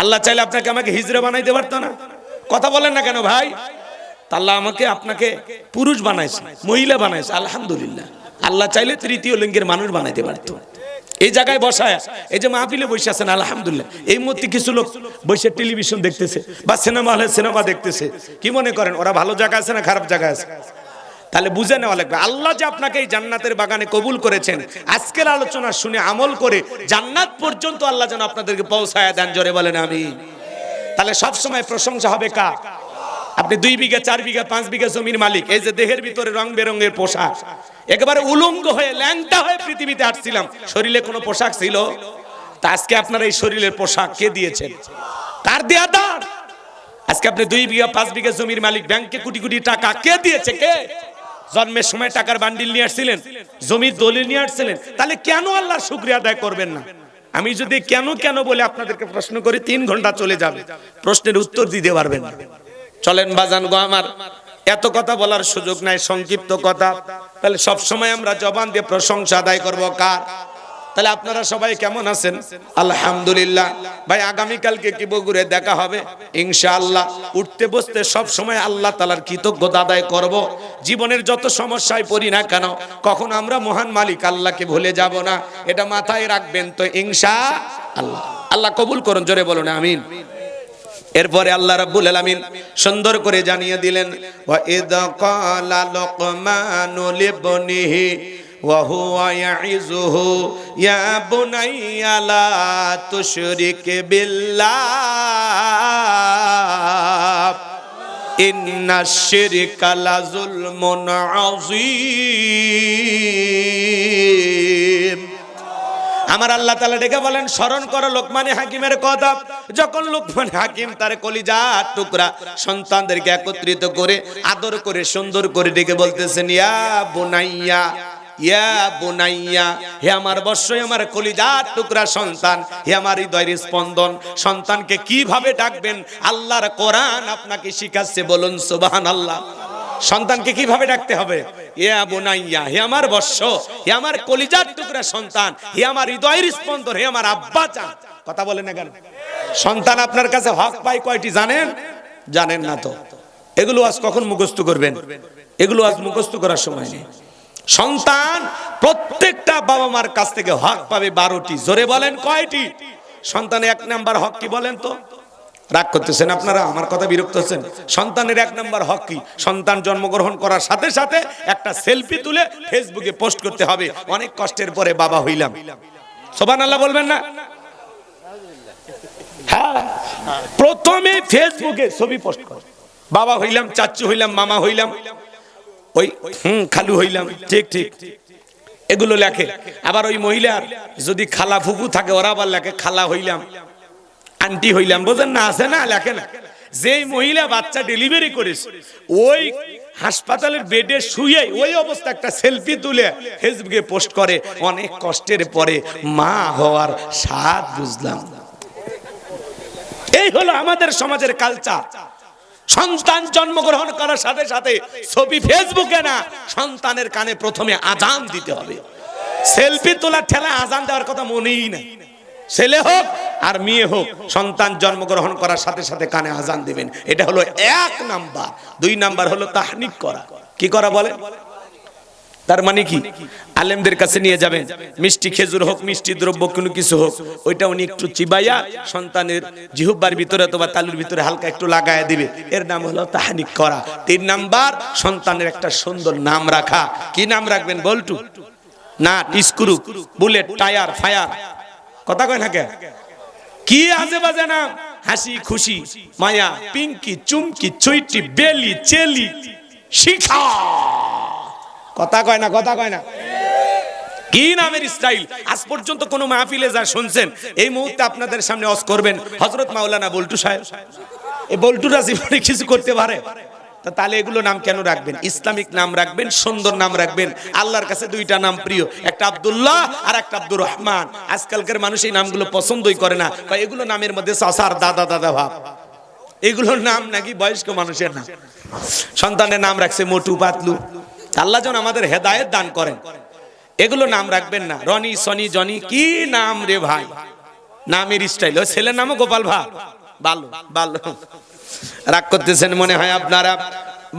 আল্লাহ চাইলে আপনাকে আমাকে হিজড়া বানাইতে পারতো না? কথা বলেন না কেন ভাই? আল্লাহ আমাকে আপনাকে পুরুষ বানাইছে, মহিলা বানাইছে, আলহামদুলিল্লাহ। আল্লাহ চাইলে তৃতীয় লিঙ্গের মানুষ বানাইতে পারতো। এই জায়গায় বসায়, এই যে মাহফিলে বসে আছেন, আলহামদুলিল্লাহ। এই মুহূর্তে কিছু লোক বসে টেলিভিশন দেখতেছে বা সিনেমা হলে সিনেমা দেখতেছে। কি মনে করেন ওরা ভালো জায়গা আছে না খারাপ জায়গা আছে? তাহলে বুঝে নেওয়া লাগবে আল্লাহ যে আপনাকে এই জান্নাতের বাগানে কবুল করেছেন, আজকের আলোচনা শুনে আমল করে জান্নাত পর্যন্ত আল্লাহ যেন আপনাদেরকে পৌঁছায় দেন। জোরে বলেন আমিন। তাহলে সব সময় প্রশংসা হবে কার? আপনি 2 বিঘা 4 বিঘা 5 বিঘা জমির মালিক, এই যে দেহের ভিতরে রং বেরঙের পোশাক, একেবারে উলঙ্গ হয়ে ল্যাংটা হয়ে পৃথিবীতে আসছিলাম, শরীরে কোনো পোশাক ছিল? তা আজকে আপনার এই শরীরের পোশাক কে দিয়েছেন? কার দেয়া দান? আজকে আপনি 2 বিঘা 5 বিঘা জমির মালিক, ব্যাংকে কোটি কোটি টাকা কে দিয়েছে? কে? জন্মের সময় টাকার বান্ডিল নিয়ে আসছিলেন, জমির দলিল নিয়ে আসছিলেন, তাহলে কেন আল্লাহর শুকরিয়া আদায় করবেন না? আমি যদি কেন কেন বলে আপনাদেরকে প্রশ্ন করি 3 ঘন্টা চলে যাবে, প্রশ্নের উত্তর দিতে পারবেন না। চলেন বাজান গো আমার, এত কথা বলার সুযোগ নাই, সংক্ষিপ্ত কথা। তাহলে সব সময় আমরা জবান দিয়ে প্রশংসা আদায় করব কার? তাহলে আপনারা সবাই কেমন আছেন? আলহামদুলিল্লাহ। ভাই আগামীকালকে কি বগুড়ে দেখা হবে ইনশাআল্লাহ। উঠতে বসতে সব সময় আল্লাহ তাআলার কৃতজ্ঞতা আদায় করব। জীবনের যত সমস্যায় পড়ি না কেন, কখন আমরা মহান মালিক আল্লাহকে ভুলে যাব না, এটা মাথায় রাখবেন তো ইনশাআল্লাহ। আল্লাহ কবুল করুন, জোরে বলুন আমিন। এরপরে আল্লাহ রাব্বুল আলামিন সুন্দর করে জানিয়ে দিলেন, ওয়া ইদ ক্বালা লুকমানু লিবনিহি ওয়া হুয়া ইয়াইযুহু ইয়া বুনাইয়া লা তুশরিক বিল্লাহ ইন্নাশ শিরকা লাযুলমুন আযীম। আমার আল্লাহ তাআলা ডেকে বলেন, স্মরণ করো লোকমানে হাকিমের কথা। যখন লোকমানে হাকিম তার কলিজার টুকরা সন্তানদেরকে একত্রিত করে আদর করে সুন্দর করে ডেকে বলতেছেন, ইয়া বুনাইয়া, ইয়া বুনাইয়া, হে আমার বৎস, আমার কলিজার টুকরা সন্তান, হে আমার হৃদয়ের স্পন্দন। সন্তানকে কিভাবে ডাকবেন আল্লাহর কোরআন আপনাকে শিখাচ্ছে, বলুন সুবহানাল্লাহ। সন্তানকে কিভাবে ডাকতে হবে? ইয়া বুনাইয়া, হে আমার বৎস, হে আমার কলিজার টুকরা সন্তান, হে আমার হৃদয়ের স্পন্দন, হে আমার আব্বা জান। কথা বলেন না কেন? সন্তান আপনার কাছে হক পায় কয়টি জানেন? জানেন না তো? এগুলো আজ কখন মুখস্থ করবেন? এগুলো আজ মুখস্থ করার সময় নেই। সন্তান প্রত্যেকটা বাবা মার কাছ থেকে হক পাবে 12টি। জোরে বলেন কয়টি? সন্তানের 1 নাম্বার হক কি বলেন তো? রাগ করতেছেন আপনারা, আমার কথা বিরক্ত হচ্ছেন। সন্তানের 1 নাম্বার হক কি? সন্তান জন্মগ্রহণ করার সাথে সাথে একটা সেলফি তুলে ফেসবুকে পোস্ট করতে হবে, অনেক কষ্টের পরে বাবা হইলাম। সুবহানাল্লাহ বলবেন না? হ্যাঁ, প্রথমে ফেসবুকে ছবি পোস্ট করে, বাবা হইলাম, চাচু হইলাম, মামা হইলাম, ওই খালু হইলাম, ঠিক ঠিক এগুলো লেখে। আবার ওই মহিলার যদি খালা ফুফু থাকে, ওরা আবার লেখে খালা হইলাম, আন্টি হইলাম। বোঝেন না? আছে না? লেখে না? যেই মহিলা বাচ্চা ডেলিভারি করেছে, ওই হাসপাতালের বেডে শুয়ে ওই অবস্থা একটা সেলফি তুলে ফেসবুকে পোস্ট করে, অনেক কষ্টের পরে মা হওয়ার স্বাদ বুঝলাম। এই হলো আমাদের সমাজের কালচার। সন্তান জন্মগ্রহণ করার সাথে সাথে ছবি ফেসবুকে না, সন্তানের কানে প্রথমে আজান দিতে হবে। সেলফি তোলার ঠেলা আজান দেওয়ার কথা মনেই না। ছেলে হোক আর মেয়ে হোক, সন্তান জন্মগ্রহণ করার সাথে সাথে কানে আজান দিবেন। এটা হলো 1 নাম্বার। 2 নাম্বার হলো তাহনিক করা। কি করা বলে? তার মানে কি আলেমদের কাছে নিয়ে যাবেন, মিষ্টি খেজুর হোক, মিষ্টি দ্রব্য কোনো কিছু হোক, ওইটা উনি একটু চিবাইয়া সন্তানের জিহ্বার ভিতরে অথবা তালুর ভিতরে হালকা একটু লাগায় দিবে। এর নাম হলো তাহনিক করা। 3 নাম্বার, সন্তানের একটা সুন্দর নাম রাখা। কি নাম রাখবেন? বল্টু না স্ক্রু, বুলেট, টায়ার, ফায়ার, কথা কয় না কে? কি আজে বাজে নাম, হাসি খুশি, মায়া, পিঙ্কি, চুমকি, চুইটি, বেলি, চেলি, শিখা, কথা কয় না, কথা কয় না। কি নামের স্টাইল! আজ পর্যন্ত কোন মাহফিলে যা শুনছেন, এই মুহূর্তে আপনাদের সামনে ওয়াজ করবেন হযরত মাওলানা বল্টু সাহেব। এই বল্টুরা জীবনে কিছু করতে পারে? তাহলে এগুলো নাম কেন রাখবেন? ইসলামিক নাম রাখবেন, সুন্দর নাম রাখবেন। আল্লাহর কাছে 2টা নাম প্রিয়, একটা আব্দুল্লাহ আর একটা আব্দুর রহমান। আজকালকার মানুষ এই নামগুলো পছন্দই করে না, এগুলো নামের মধ্যে চাচার দাদা দাদা ভাব। এগুলোর নাম নাকি বয়স্ক মানুষের নাম। সন্তানের নাম রাখছে মোটু পাতলু। আল্লাহ যেন আমাদের হেদায়েত দান করেন। এগুলো নাম রাখবেন না, রনি, সনি, জনি, কি নাম রে ভাই! নামের স্টাইল। ওই ছেলের নামও গোপাল ভাই, ভালো ভালো। রাগ করতেছেন মনে হয় আপনারা।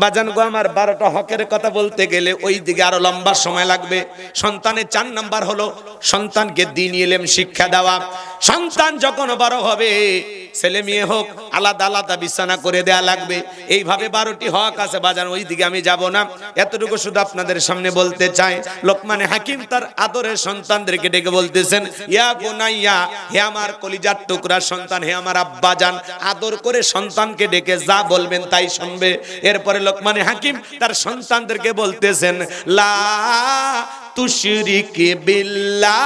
বাজান গো আমার, 12টা হকের কথা বলতে গেলে ওই দিকে আরো লম্বা সময় লাগবে। সন্তানের 4 নাম্বার হলো সন্তানকে দ্বীনি ইলম শিক্ষা দেওয়া। সন্তান যখন বড় হবে, ছেলে মেয়ে হোক, আলাদা আলাদা বিছানা করে দেয়া লাগবে। এইভাবে 12টি হক আছে বাজান, ওই দিকে আমি যাব না। এতটুকু শুধু আপনাদের সামনে বলতে চাই। লোকমানে হাকিম তার আদরের সন্তানদেরকে ডেকে বলতেছেন, ইয়া বুনাইয়া, হে আমার কলিজার টুকরা সন্তান, হে আমার আব্বাজান। আদর করে সন্তানকে ডেকে যা বলবেন তাই শুনবে। এরপরে লোকমানে হাকিম তার সন্তানদেরকে বলতেছেন, লা তুশরিক বিল্লাহ।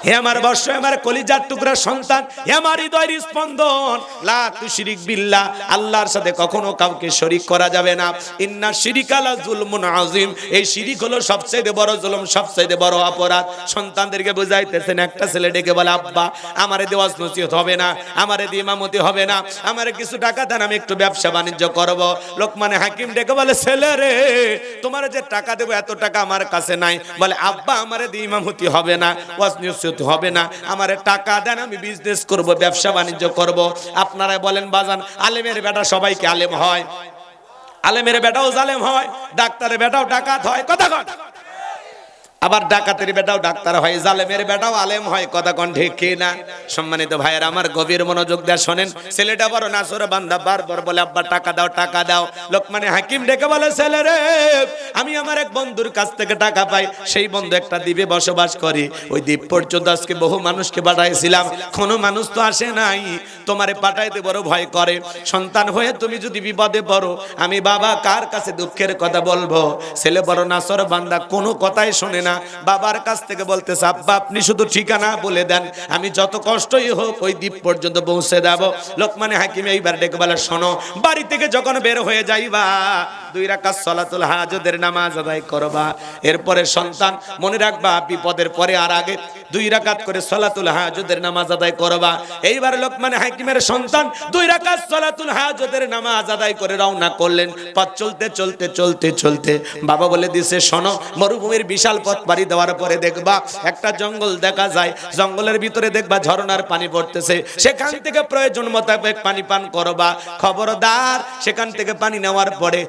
হে আমার বর্ষ, আমার কলিজার টুকরা সন্তান, হে আমার হৃদয়ের স্পন্দন, লা তুশরিক বিল্লাহ, আল্লাহর সাথে কখনো কাউকে শরীক করা যাবে না। ইন্না শিরিকা লা যুলমুন আযীম, এই শিরিক হলো সবচেয়ে বড় জুলুম, সবচেয়ে বড় অপরাধ। সন্তানদেরকে বুঝাইতেছেন। একটা ছেলে ডেকে বলে, আব্বা আমারে দিয়ে ওয়াজ নসিহত হবে না, আমারে দিয়ে ইমামতি হবে না, আমারে কিছু টাকা দেন, আমি একটু ব্যবসা বাণিজ্য করব। লোকমানে হাকিম ডেকে বলে, ছেলে রে, তোমার যে টাকা দেব এত টাকা আমার কাছে নাই। বলে, আব্বা আমারে দিয়ে ইমামতি হবে না, ওয়াজ নসিহত হবে না, আমারে টাকা দেন, আমি বিজনেস করব, ব্যবসা বাণিজ্য করব। আপনারা বলেন বাজান, আলেমের বেটা সবাইকে আলেম হয়? আলেমের বেটাও জালেম হয়, ডাক্তারের বেটাও ডাকাত হয়, কথা কন। আবার ডাকাতের বেটাও ডাক্তার হয়, জালেমের বেটাও আলেম হয়, কথা কন ঠিক কি না? সম্মানিত ভাইয়ের আমার, গভীর মনোযোগ দিয়ে শোনেন। ছেলেটা বড় নাসর বান্দা, বারবার বলে, আব্বা টাকা দাও, টাকা দাও। লোকমানে হাকিম ডেকে বলে, ছেলে রে, আমি আমার এক বন্ধুর কাছ থেকে টাকা পাই, সেই বন্ধু একটা দ্বীপে বসবাস করি। ওই দ্বীপ পর্যন্ত আজকে বহু মানুষকে পাঠাইছিলাম, কোনো মানুষ তো আসে নাই। তোমারে পাঠাইতে বড় ভয় করে। সন্তান হয়ে তুমি যদি বিপদে পড়ো, আমি বাবা কার কাছে দুঃখের কথা বলবো? ছেলে বড় নাসর বান্দা, কোনো কথাই শোনে না। বাবার কাছ থেকে বলতেছে, আব্বা আপনি শুধু ঠিকানা বলে দেন, আমি যত কষ্টই হোক ওই দ্বীপ পর্যন্ত পৌঁছে দেব। লোকমানে হাকিম এইবার ডেকে বলে, শোনো, বাড়ি থেকে যখন বের হয়ে যাইবা, 2 রাকাত সালাতুল হাজতের নামাজ আদায় করবা। এরপরে সন্তান মনে রাখবা, বিপদের পরে আর আগে 2 রাকাত করে সালাতুল হাজতের নামাজ আদায় করবা। এইবার লোকমানে হাকিমের সন্তান 2 রাকাত সালাতুল হাজতের নামাজ আদায় করে রওনা করলেন। পথ চলতে চলতে চলতে চলতে বাবা বলে দিছে, শোনো, মরুভূমির বিশাল পথ পাড়ি দেওয়ার পরে দেখবা একটা জঙ্গল দেখা যায়, জঙ্গলের ভিতরে দেখবা ঝর্ণার পানি পড়তেছে, সেখান থেকে প্রয়োজন মোতাবেক পানি পান করবা। খবরদার, সেখান থেকে পানি নেওয়ার পরে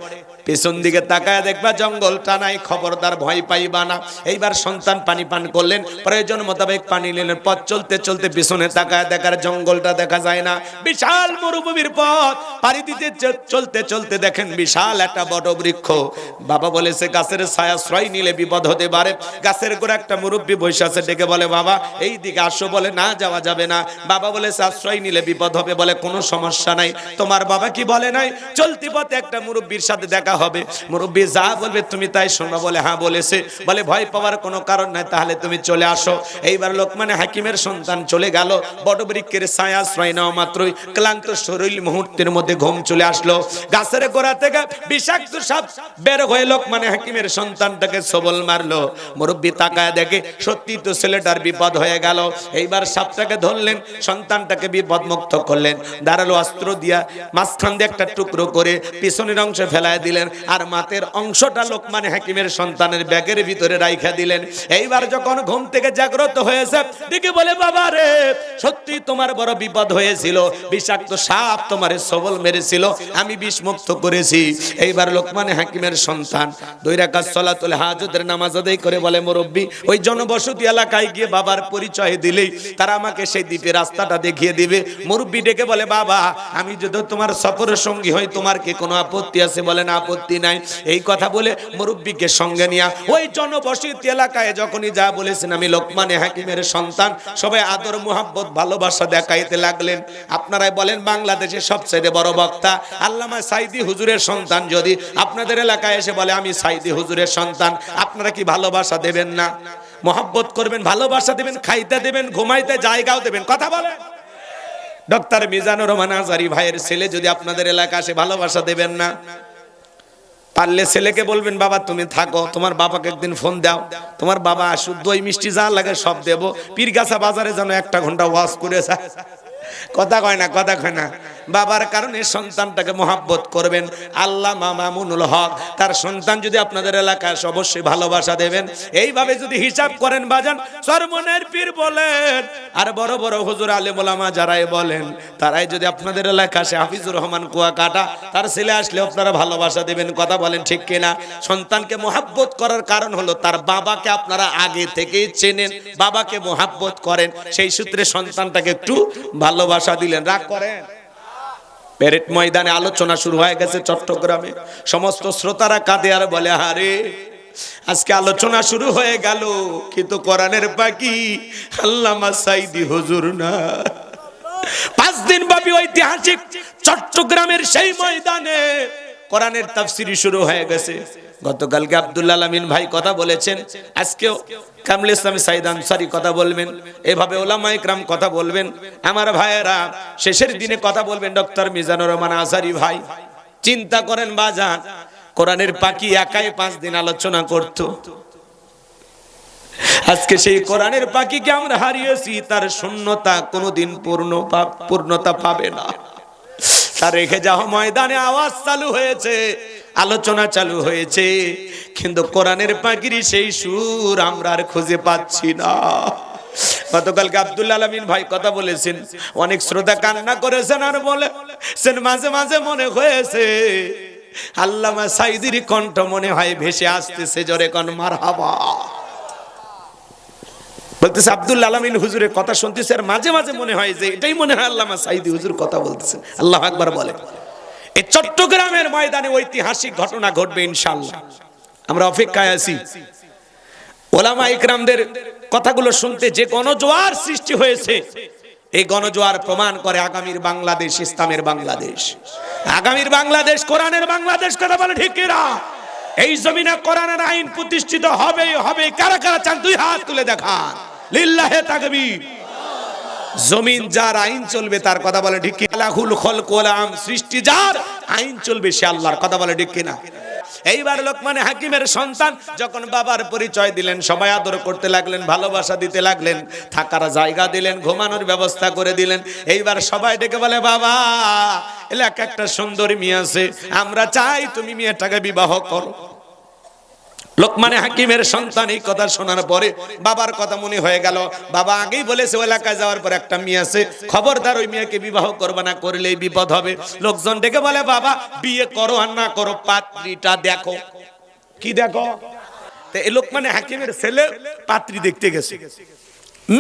পেছন দিকে তাকায় দেখবা জঙ্গলটা নাই, খবরদার ভয় পাইবা না। এইবার সন্তান পানি পান করলেন, প্রয়োজন মোতাবেক পানি নিলেন। পথ চলতে চলতে পিছনে তাকায় দেখার জঙ্গলটা দেখা যায় না, বিশাল মরুভূমির পথ পাড়ি দিতে চলতে চলতে দেখেন বিশাল একটা বটবৃক্ষ। বাবা বলেছে, গাছের ছায়াশ্রয় নিলে বিপদ হতে পারে। গাছের গোড়া একটা মুরব্বী বসে আছে, ডেকে বলে, বাবা এই দিকে আসো। বলে, না যাওয়া যাবে না। বাবা বলেছে, আশ্রয় নিলে বিপদ হবে। বলে, কোনো সমস্যা নাই। তোমার বাবা কি বলে নাই, চলতি পথে একটা মুরব্বীর সাথে দেখা হবে, মুরব্বী যা বলবে তুমি তাই শুনবা। বলে, হ্যাঁ বলেছে। বলে, ভয় পাওয়ার কোনো কারণ নাই, তাহলে তুমি চলে আসো। এইবার লোকমানে হাকিমের সন্তান চলে গেল। বটবৃক্ষের ছায়া আশ্রয় নেওয়া মাত্রই ক্লান্ত শরীর মুহূর্তের মধ্যে ঘুম চলে আসলো। গাছের গোড়া থেকে বিষাক্ত সাপ বের হয়ে লোকমানে হাকিমের সন্তানটাকে সবল মারলো। মুরব্বী তাকায় দেখে, সত্যি তো ছেলেটার বিপদ হয়ে গেল। এইবার সাপটাকে ধরলেন, সন্তানটাকে বিপদ মুক্ত করলেন। দাঁড়ালো অস্ত্র দিয়া মাঝখান দিয়ে একটা টুকরো করে পিছনের অংশে ফেলায় দিলেন। আর মাতের অংশটা লোকমান হাকিমের সন্তানের ব্যাগের ভিতরে রাইখা দিলেন। এইবার যখন ঘুম থেকে জাগ্রত হয়েছে দেখে বলে, বাবা রে, সত্যি তোমার বড় বিপদ হয়েছিল, বিষাক্ত সাপ তোমার সবল মেরেছিল, আমি বিষমুক্ত করেছি। এইবার লোকমান হাকিমের সন্তান 2 রাকাত সালাতুল হাজতের নামাজ আদায় করে বলে, মুরব্বি, ওই জনবসতি এলাকায় গিয়ে বাবার পরিচয় দিলেই তারা আমাকে সেই দ্বীপের রাস্তাটা দেখিয়ে দিবে। মুরব্বি ডেকে বলে, বাবা, আমি যদি তোমার সফরের সঙ্গী হই তোমার কি কোনো আপত্তি আছে? বলে, না, আপত্তি নাই। এই কথা বলে মুরব্বিকে সঙ্গে নিয়ে ওই জনবসতি এলাকায় যখনই যা বলেছেন আমি লোকমান হাকিমের সন্তান, সবাই আদর মোহাব্বত ভালোবাসা দেখাইতে লাগলেন। আপনারাই বলেন, বাংলাদেশের সবচেয়ে বড় বক্তা আল্লামা সাইদি হুজুরের সন্তান যদি আপনাদের এলাকায় এসে বলে আমি সাইদি হুজুরের সন্তান, আপনারা কি ভালোবাসা দেবেন না? মোহাব্বত করবেন, ভালোবাসা দেবেন, খাইতে দেবেন, ঘুমাইতে জায়গাও দেবেন। কথা বলেন। ডক্টর মিজানুর রহমান আজারি ভাইয়ের ছেলে যদি আপনাদের এলাকা আসে ভালোবাসা দেবেন না? পারলে ছেলেকে বলবেন, বাবা তুমি থাকো, তোমার বাবাকে একদিন ফোন দাও, তোমার বাবা শুদ্ধ দই মিষ্টি যা লাগে সব দেব, পীরগাছা বাজারে যেন 1 ঘন্টা ওয়াজ করে যায়। কথা কয় না, কথা কয় না। বাবার কারণে সন্তানটাকে মোহাব্বত করবেন। আল্লামা মামুনুল হক তার সন্তান যদি আপনাদের এলাকায় অবশ্যই ভালোবাসা দেবেন। এইভাবে যদি হিসাব করেন বাজান, সরমনের পীর বলেন আর বড় বড় হুজুর আলেম ওলামা যারাই বলেন, তারাই যদি আপনাদের এলাকায় আসে, হাফিজুর রহমান কুয়াকাটা তার ছেলে আসলে আপনারা ভালোবাসা দেবেন। কথা বলেন ঠিক কিনা? সন্তানকে মোহাব্বত করার কারণ হলো তার বাবাকে আপনারা আগে থেকেই চেনেন, বাবাকে মোহাব্বত করেন, সেই সূত্রে সন্তানটাকে একটু ভালোবাসা দিলেন। রাগ করেন? প্যারেড ময়দানে আলোচনা শুরু হয়ে গেছে চট্টগ্রামে। সমস্ত শ্রোতারা কাঁদে আর বলে, আরে আজকে আলোচনা শুরু হয়ে গেল, কিন্তু কোরআনের পাখি আল্লামা সাইদি হুজুর না। 5 দিন ব্যাপী ঐতিহাসিক চট্টগ্রামের সেই ময়দানে কোরআনের তাফসীর শুরু হয়ে গেছে। গতকালকে আব্দুল আলামিন ভাই কথা বলেছেন, আজকেও কামরুল ইসলাম সাইদ আনসারী কথা বলবেন, এভাবে ওলামা ইকরাম কথা বলবেন। আমার ভাইয়েরা শেষের দিনে কথা বলবেন ডক্টর মিজানুর রহমান আজারি ভাই। চিন্তা করেন বাজান, কোরআনের পাখি একাই 5 দিন আলোচনা করত। আজকে সেই কোরআনের পাখিকে আমরা হারিয়েছি, তার শূন্যতা কোনোদিন পূর্ণতা পাবে না। তার রেখে যাওয়া ময়দানে আওয়াজ চালু হয়েছে, আলোচনা চালু হয়েছে, কিন্তু কোরআনের পাখির সেই সুর আমরা আর খুঁজে পাচ্ছি না। গতকালকে আব্দুল আলামিন ভাই কথা বলেছেন, অনেক শ্রোতা কান্না করেছেন আর বলেছেন মাঝে মাঝে মনে হয়েছে আল্লামা সাইদির কণ্ঠ মনে হয় ভেসে আসতেছে, জোরে কোন মারহাবা। বলতেছে আব্দুল আলামিন হুজুরের কথা শুনতেছে আর মাঝে মাঝে মনে হয় যে এটাই মনে হয় আল্লামা সাইদি হুজুর কথা বলতেছেন। আল্লাহু আকবার বলে। এই চট্টগ্রামের ময়দানে ঐতিহাসিক ঘটনা ঘটবে ইনশাআল্লাহ, আমরা অপেক্ষায় আছি। ওলামা ইকরামদের কথাগুলো শুনতে যে গণজোয়ার সৃষ্টি হয়েছে, এই গণজোয়ার প্রমাণ করে আগামীর বাংলাদেশ ইসলামের বাংলাদেশ, আগামীর বাংলাদেশ কোরআনের বাংলাদেশ। কথা বলে ঠিক কিনা? এই জমিনে কোরআনের আইন প্রতিষ্ঠিত হবেই হবে। কারা কারা চান 2 হাত তুলে দেখান। লিল্লাহে তাকবীর। জমিন যার আইন চলবে তার কথা বলে ঠিক কিনা? আলাহুল খলক ওয়াল আম, সৃষ্টি যার আইন চলবে সে আল্লাহর। কথা বলে ঠিক কিনা? এইবার লোকমান হাকিমের সন্তান যখন বাবার পরিচয় দিলেন, সবাই আদর করতে লাগলেন, ভালোবাসা দিতে লাগলেন, থাকার জায়গা দিলেন, ঘুমানোর ব্যবস্থা করে দিলেন। এইবার সবাই ডেকে বলে, বাবা এলাকা একটা সুন্দরী মেয়ে আছে, আমরা চাই তুমি মেয়েটাকে বিবাহ করো। লোকমান হাকিমের সন্তান এই কথা শোনার পরে বাবার কথা মনে হয়ে গেল। বাবা আগেই বলেছে এলাকায় যাওয়ার পর একটা মেয়ে আছে, খবরদার ওই মেয়েকে বিবাহ করবে না, করলেই বিপদ হবে। লোকজন ডেকে বলে, বাবা বিয়ে করো আর না করো, পাত্রীটা দেখো। কি দেখো? তো এই লোকমান হাকিমের ছেলে পাত্রী দেখতে গেছে।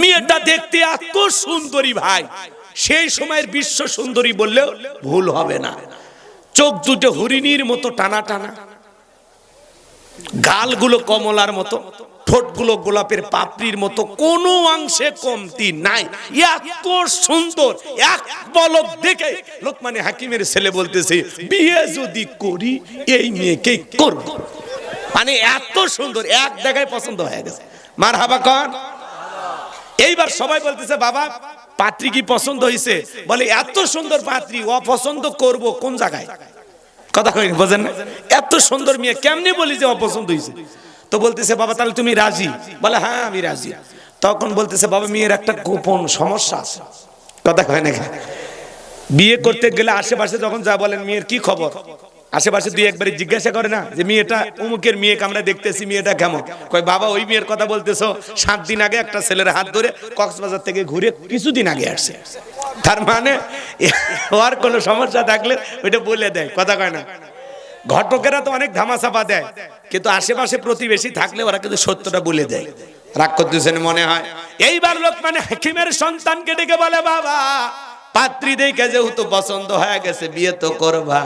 মেয়েটা দেখতে এত সুন্দরী ভাই, সেই সময়ের বিশ্ব সুন্দরী বললেও ভুল হবে না। চোখ দুটো হরিণীর মতো টানা টানা, গালগুলো কমলার মতো, ঠোঁটগুলো গোলাপের পাপড়ির মতো, কোনো অংশে কমতি নাই, এত সুন্দর। এক পলক দেখে লোকমান হাকিমের ছেলে বলতেছে, বিয়ে যদি করি এই মেয়েকে করব। মানে এত সুন্দর, এক জায়গায় পছন্দ হয়ে গেছে। মারহাবা কন। এইবার সবাই বলতেছে, বাবা পাত্রী কি পছন্দ হয়েছে? বলে এত সুন্দর পাত্রী অপছন্দ করব কোন জায়গায়? কথা কই বুঝেন না? এত সুন্দর মেয়ে কেমনে বলি যে অপছন্দ হয়েছে? তো বলতেছে, বাবা তাহলে তুমি রাজি? বলে হ্যাঁ আমি রাজি। তখন বলতেছে, বাবা মেয়ের একটা গোপন সমস্যা আছে। কথা কয় না? বিয়ে করতে গেলে আশেপাশে যখন যা বলেন মেয়ের কি খবর, আশেপাশে দুই একবারই জিজ্ঞাসা করে না যে মেয়েটা অমুকের মেয়েকে আমরা দেখতেছি, মেয়েটা কেমন? কয় বাবা ওই মেয়ের কথা বলতেছো, 7 দিন আগে একটা ছেলের হাত ধরে কক্সবাজার থেকে ঘুরে কিছুদিন আগে আসছে। তার মানে ওর কোনো সমস্যা থাকলে ওইটা বলে দেয়, কথা কয় না। ঘটকেরা তো অনেক ধামাচাপা দেয়, কিন্তু আশেপাশে প্রতিবেশী থাকলে ওরা কিন্তু সত্যটা বলে দেয়। রাগ করতেছেন মনে হয়। এইবার লোকমান হাকিমের সন্তানকে ডেকে বলে, বাবা পাত্রী দেখে যেহেতু পছন্দ হয়ে গেছে, বিয়ে তো করবা।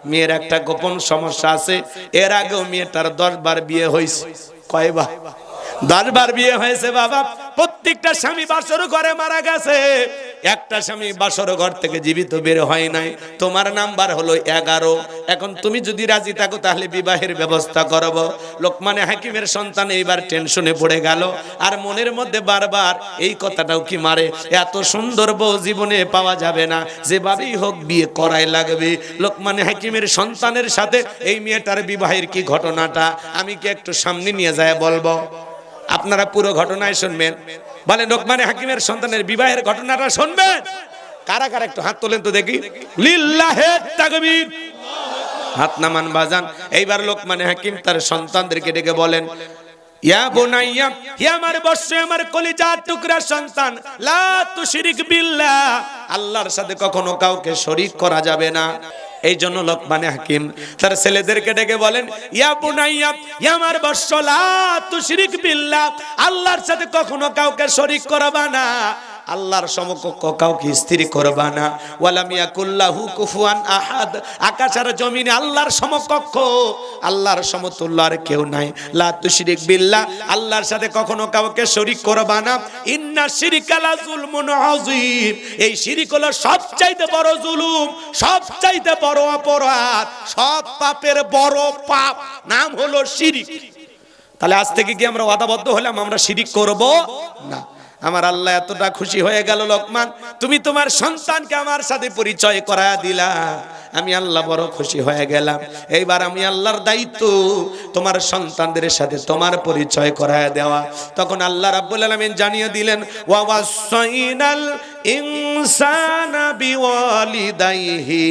মেয়ের একটা গোপন সমস্যা আছে, এর আগেও মেয়েটার 10 বার বিয়ে হয়েছে। কয়বার? 10 বার বিয়ে হয়েছে বাবা। প্রত্যেকটা স্বামী বাসর ঘরে মারা গেছে, একটা স্বামী বাসর ঘর থেকে জীবিত বের হয় নাই। তোমার নাম্বার হলো 11। এখন তুমি যদি রাজি থাকো তাহলে বিবাহের ব্যবস্থা করব। লোকমান হাকিমের সন্তান এইবার টেনশনে পড়ে গেল, আর মনের মধ্যে বারবার এই কথাটাও কি মারে, এত সুন্দর বউ জীবনে পাওয়া যাবে না, যেভাবেই হোক বিয়ে করাই লাগবে। লোকমান হাকিমের সন্তানের সাথে এই মেয়েটার বিবাহের কি ঘটনাটা আমি কি একটু সামনে নিয়ে যায় বলবো? আপনারা পুরো ঘটনায় শুনবেন। বলেন লোকমান হাকিমের সন্তানের বিবাহের ঘটনাটা শুনবেন? কারা কারা একটু হাত তোলেন তো দেখি। লিল্লাহে তাকবীর। হাত নামান বাজান। এইবার লোকমান হাকিম তার সন্তানদেরকে ডেকে বলেন, ইয়া বুনাইয়া, হে আমার বৎস, আমার কলিজার টুকরা সন্তান, লা তুশরিক বিল্লাহ, আল্লাহর সাথে কখনো কাউকে শরীক করা যাবে না। এই জন্য লোকমান হাকিম তার ছেলেদেরকে ডেকে বলেন, ইয়া বুনাইয়া, হে আমার বৎস, লা তুশরিক বিল্লাহ, আল্লাহর সাথে কখনো কাউকে শরীক করবা না, আল্লাহর সমকক্ষ কাউকে স্থির করবা না। ওয়ালাম ইয়াকুল্লাহু কুফুয়ান আহাদ, আকাশ আর জমিনে আল্লাহর সমকক্ষ, আল্লাহর সমতুল্য আর কেউ নাই। লা তুশরিক বিল্লাহ, আল্লাহর সাথে কখনো কাউকে শরীক করবা না। ইন্না শিরকা লা যুলমুন আযীম, এই শিরক হলো সবচাইতে বড় জুলুম, সবচাইতে বড় অপরাধ, সব পাপের বড় পাপ নাম হলো শিরক। তাহলে আজ থেকে কি আমরা ওয়াদাবদ্ধ হলাম আমরা শিরক করব না? আমার আল্লাহ এতটা খুশি হয়ে গেল, লোকমান তুমি তোমার সন্তানকে আমার সাথে পরিচয় করায়া দিলা, আমি আল্লাহ বড় খুশি হয়ে গেলাম। এইবার আমি আল্লাহর দায়িত্ব তোমার সন্তানদের সাথে তোমার পরিচয় করায়া দেওয়া। তখন আল্লাহ রাব্বুল আলামিন জানিয়ে দিলেন, ওয়া ওয়াসাইনাল ইনসানা বিওয়ালিদাইহি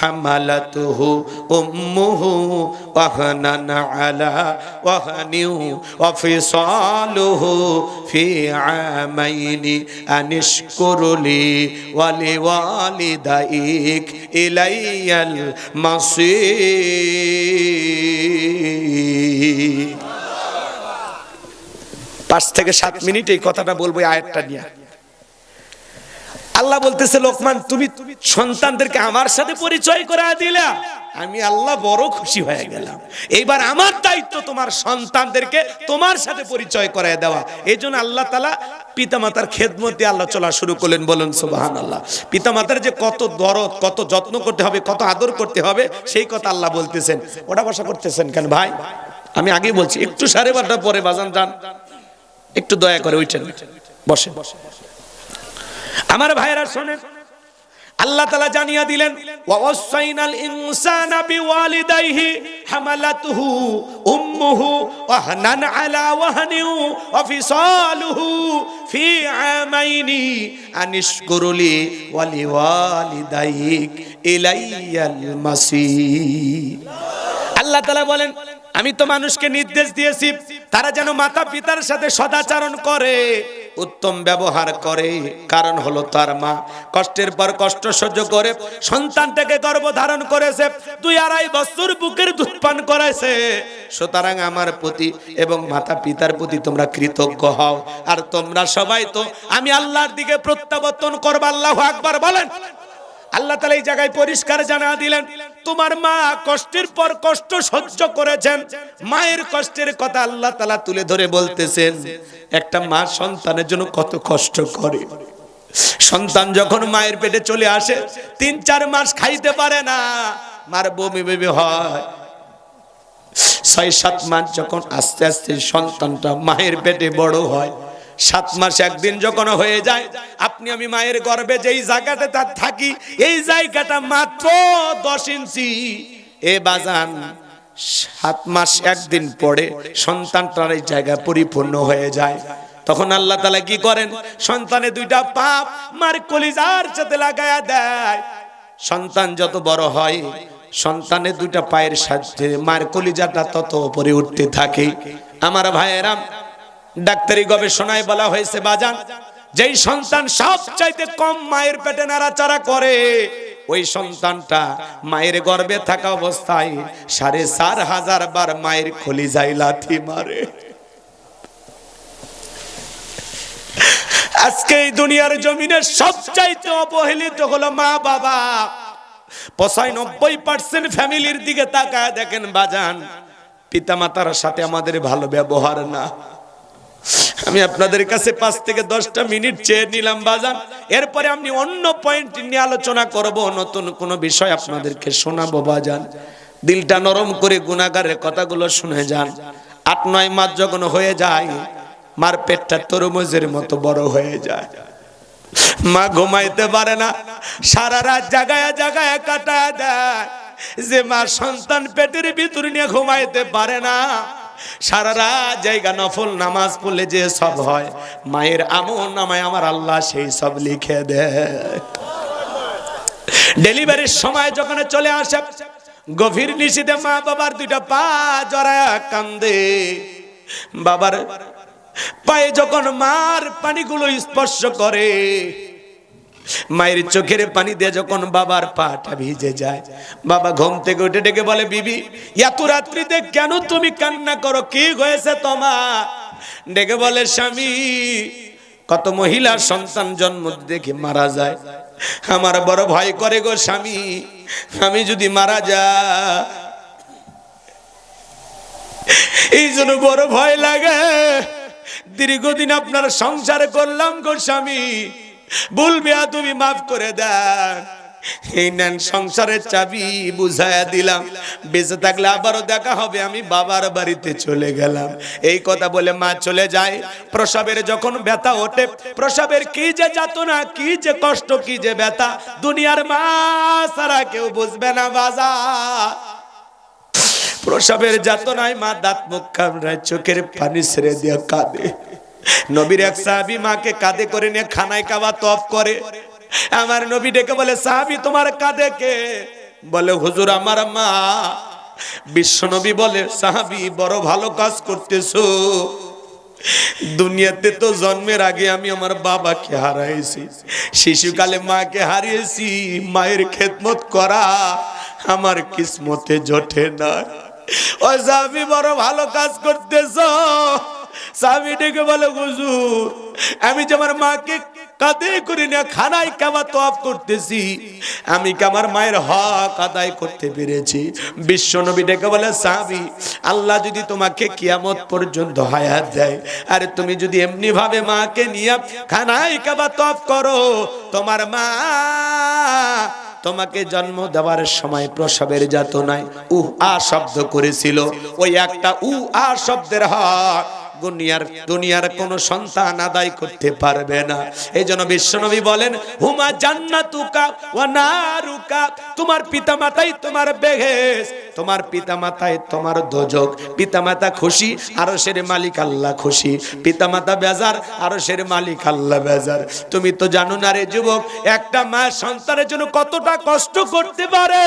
হামালাতুহু উম্মুহু ওয়াহানান আলা ওয়াহানিউ ওয়া ফিসালুহু ফি আমাইনি আনিশকুরলি ওয়া লিওয়ালিদাইক ইলাইয়াল মাসির। 5 থেকে 7 মিনিট এই কথাটা বলবো এই আয়াতটা নিয়ে। আল্লাহ বলতেছে, লোকমান তুমি সন্তানদেরকে আমার সাথে পরিচয় করায় দিলা, আমি আল্লাহ বড় খুশি হয়ে গেলাম। এইবার আমার দায়িত্ব তোমার সন্তানদেরকে তোমার সাথে পরিচয় করায় দেওয়া। এই জন্য আল্লাহ তাআলা পিতামাতার খেদমতে আল্লাহ চলা শুরু করলেন, বলেন সুবহানাল্লাহ। পিতামাতার যে কত দরদ, কত যত্ন করতে হবে, কত আদর করতে হবে, সেই কথা আল্লাহ বলতেছেন। ওটা বসা করতেছেন কেন ভাই? আমি আগেই বলছি, একটু 12:30 পরে বাজান যান, একটু দয়া করে উঠেন, বসে। আমার ভাইরা শোনেন, আল্লাহ তাআলা জানিয়ে দিলেন, ওয়া ওয়াসাইনাল ইনসানা বিওয়ালিদাইহি হামালাতুহু উম্মুহু ওয়াহনান আলা ওয়াহনিউ ওয়া ফিসালুহু ফি আমাইনি আনিশকুরলি ওয়া লিওয়ালিদাইক ইলাইয়াল মাসির। আল্লাহ তাআলা বলেন, আমি তো মানুষকে নির্দেশ দিয়েছি তারা যেন মাতা পিতার সাথে সদাচরণ করে, উত্তম ব্যবহার করে। কারণ হলো তার মা কষ্টের পর কষ্ট সহ্য করে সন্তানটাকে গর্ভধারণ করেছে, 2-2.5 বছর বুকের দুধ পান করাইছে। সুতরাং আমার প্রতি এবং মাতা পিতার প্রতি তোমরা কৃতজ্ঞ হও। আর তোমরা সবাই তো আমি আল্লাহর দিকে প্রত্যাবর্তন করবা। আল্লাহু আকবার বলেন। আল্লাহ তাআলা এই জায়গায় পরিষ্কার জানা দিলেন, তোমার মা কষ্টের পর কষ্ট সহ্য করেছেন। মায়ের কষ্টের কথা আল্লাহ তাআলা তুলে ধরে বলতেছেন, একটা মা সন্তানের জন্য কত কষ্ট করে। সন্তান যখন মায়ের পেটে চলে আসে 3-4 মাস খাইতে পারে না, মার বমি বমি হয়। 6-7 মাস যখন আস্তে আস্তে সন্তানটা মায়ের পেটে বড় হয়, 7 মাস 1 দিন যখন হয়ে যায়, আপনি আমি মায়ের গর্ভে যেই জায়গাটা তার থাকি, এই জায়গাটা মাত্র 10 ইঞ্চি। এ বাজান 7 মাস 1 দিন পরে সন্তানটার এই জায়গা পরিপূর্ণ হয়ে যায়। তখন আল্লাহ তাআলা কি করেন, সন্তানে 2টা পাপ মার কলিজার সাথে লাগায়া দেয়। সন্তান যত বড় হয় সন্তানের দুইটা পায়ের সাথে মায়ের কলিজাটা তত উপরে উঠতে থাকে। আমার ভাইয়েরা, ডাক্তারি গবেষণায় বলা হয়েছে বাজান, যেই সন্তান সবচাইতে কম মায়ের পেটে নাড়াচাড়া করে ওই সন্তানটা মায়ের গর্ভে থাকা অবস্থায় ৪,৫০০০ বার মায়ের কলিজায় লাথি মারে। আজকে এই দুনিয়ার জমিনে সবচাইতে অবহেলিত হলো মা বাবা। ৯৫% ফ্যামিলির দিকে তাকায় দেখেন বাজান, পিতামাতার সাথে আমাদের ভালো ব্যবহার না। আমি আপনাদের কাছে ৫ থেকে ১০টা মিনিট চেয়ে নিলাম বাজান, এরপরে আমি অন্য পয়েন্ট নিয়ে আলোচনা করব, নতুন কোন বিষয় আপনাদেরকে শোনাবো বাজান। দিলটা নরম করে গুনাহগারের কথাগুলো শুনে যান। ৮-৯ মাস যখন হয়ে যায়, মার পেটটা তরমুজের মতো বড় হয়ে যায়। মা ঘুমাইতে পারে না, সারা রাত জাগায়া জাগায়া কাটায় দেয়। যে মা সন্তান পেটের ভিতর নিয়ে ঘুমাইতে পারে না, সারা রাত জায়গা নফল নামাজ পড়লে যে সব হয়, মায়ের আমল নামায় আমার আল্লাহ সেই সব লিখে দেয়। ডেলিভারির সময় যখন চলে আসে, গভীর নিশীথে মা বাবার দুইটা পা জড়ায়া কান্দে। বাবার পায়ে যখন মার পানিগুলো স্পর্শ করে, মায়ের চোখের পানি দিয়ে যখন বাবার পাটা ভিজে যায়, বাবা ঘুম থেকে উঠে ডেকে বলে, বিবি এত রাত্রিতে কেন তুমি কান্না করো, কি হয়েছে তোমার? ডেকে বলে, স্বামী, কত মহিলার সন্তান জন্ম দেখে মারা যায়, আমার বড় ভয় করে গো স্বামী, আমি যদি মারা যাই এই জন্য বড় ভয় লাগে। দীর্ঘদিন আপনার সংসার করলাম গো স্বামী, বলবে তুমি মাফ করে দেন। এই নেন সংসারের চাবি, বুঝায়া দিলাম, বেঁচে থাকলে আবারও দেখা হবে, আমি বাবার বাড়িতে চলে গেলাম। এই কথা বলে মা চলে যায়। প্রসবের যখন ব্যথা ওঠে, প্রসবের কি যে যাতনা, কি যে কষ্ট, কি যে ব্যথা, দুনিয়ার মা ছাড়া কেউ বুঝবে না বাজার। প্রসবের যাতনায় মা দাঁত মুখ কামড়ায়, চোখের পানি ছেড়ে দিয়ে কাঁদে। নবীর এক সাহাবী মাকে কাঁধে করে নিয়ে খানায় কাবা তওয়াফ করে। আমার নবী ডেকে বলে, সাহাবী তোমার কাঁধে কে? বলে, হুজুর আমার মা। বিশ্ব নবী বলে, সাহাবী বড় ভালো কাজ করতেছো। দুনিয়াতে তো জন্মের আগে আমি আমার বাবাকে হারাইছি, শিশুকালে মাকে হারিয়েছি, মায়ের খেদমত করা আমার কিসমতে জোটে না। ও সাহাবী বড় ভালো কাজ করতেছো। সাহাবী ডেকে বলে, হুজুর আমি যে আমার মাকে কাঁধে করে নিয়ে খানায় কাবা তওয়াফ করতেছি, আমি কি আমার মায়ের হক আদায় করতে পেরেছি? বিশ্ব নবী ডেকে বলে, সাহাবী আল্লাহ যদি তোমাকে কিয়ামত পর্যন্ত হায়াত দেয়, আর তুমি যদি এমনি ভাবে মাকে নিয়ে খানায় কাবা তওয়াফ করো, তোমার মা তোমাকে জন্ম দেওয়ার সময় প্রসবের যাতনায় আ শব্দ করেছিল, ওই একটা আ শব্দের হক দুনিয়ার কোন সন্তান আদায় করতে পারবে না। এই জন্য বিশ্বনবী বলেন, হুমা জান্নাতুকা ওয়া নারুকা, তোমার পিতামাতাই তোমার বেহেশত, তোমার পিতামাতাই তোমার দোজখ। পিতামাতা খুশি, আরশের মালিক আল্লাহ খুশি। পিতামাতা বেজার, আরশের মালিক আল্লাহ বেজার। তুমি তো জানো না রে যুবক, একটা মা সন্তানের জন্য কতটা কষ্ট করতে পারে,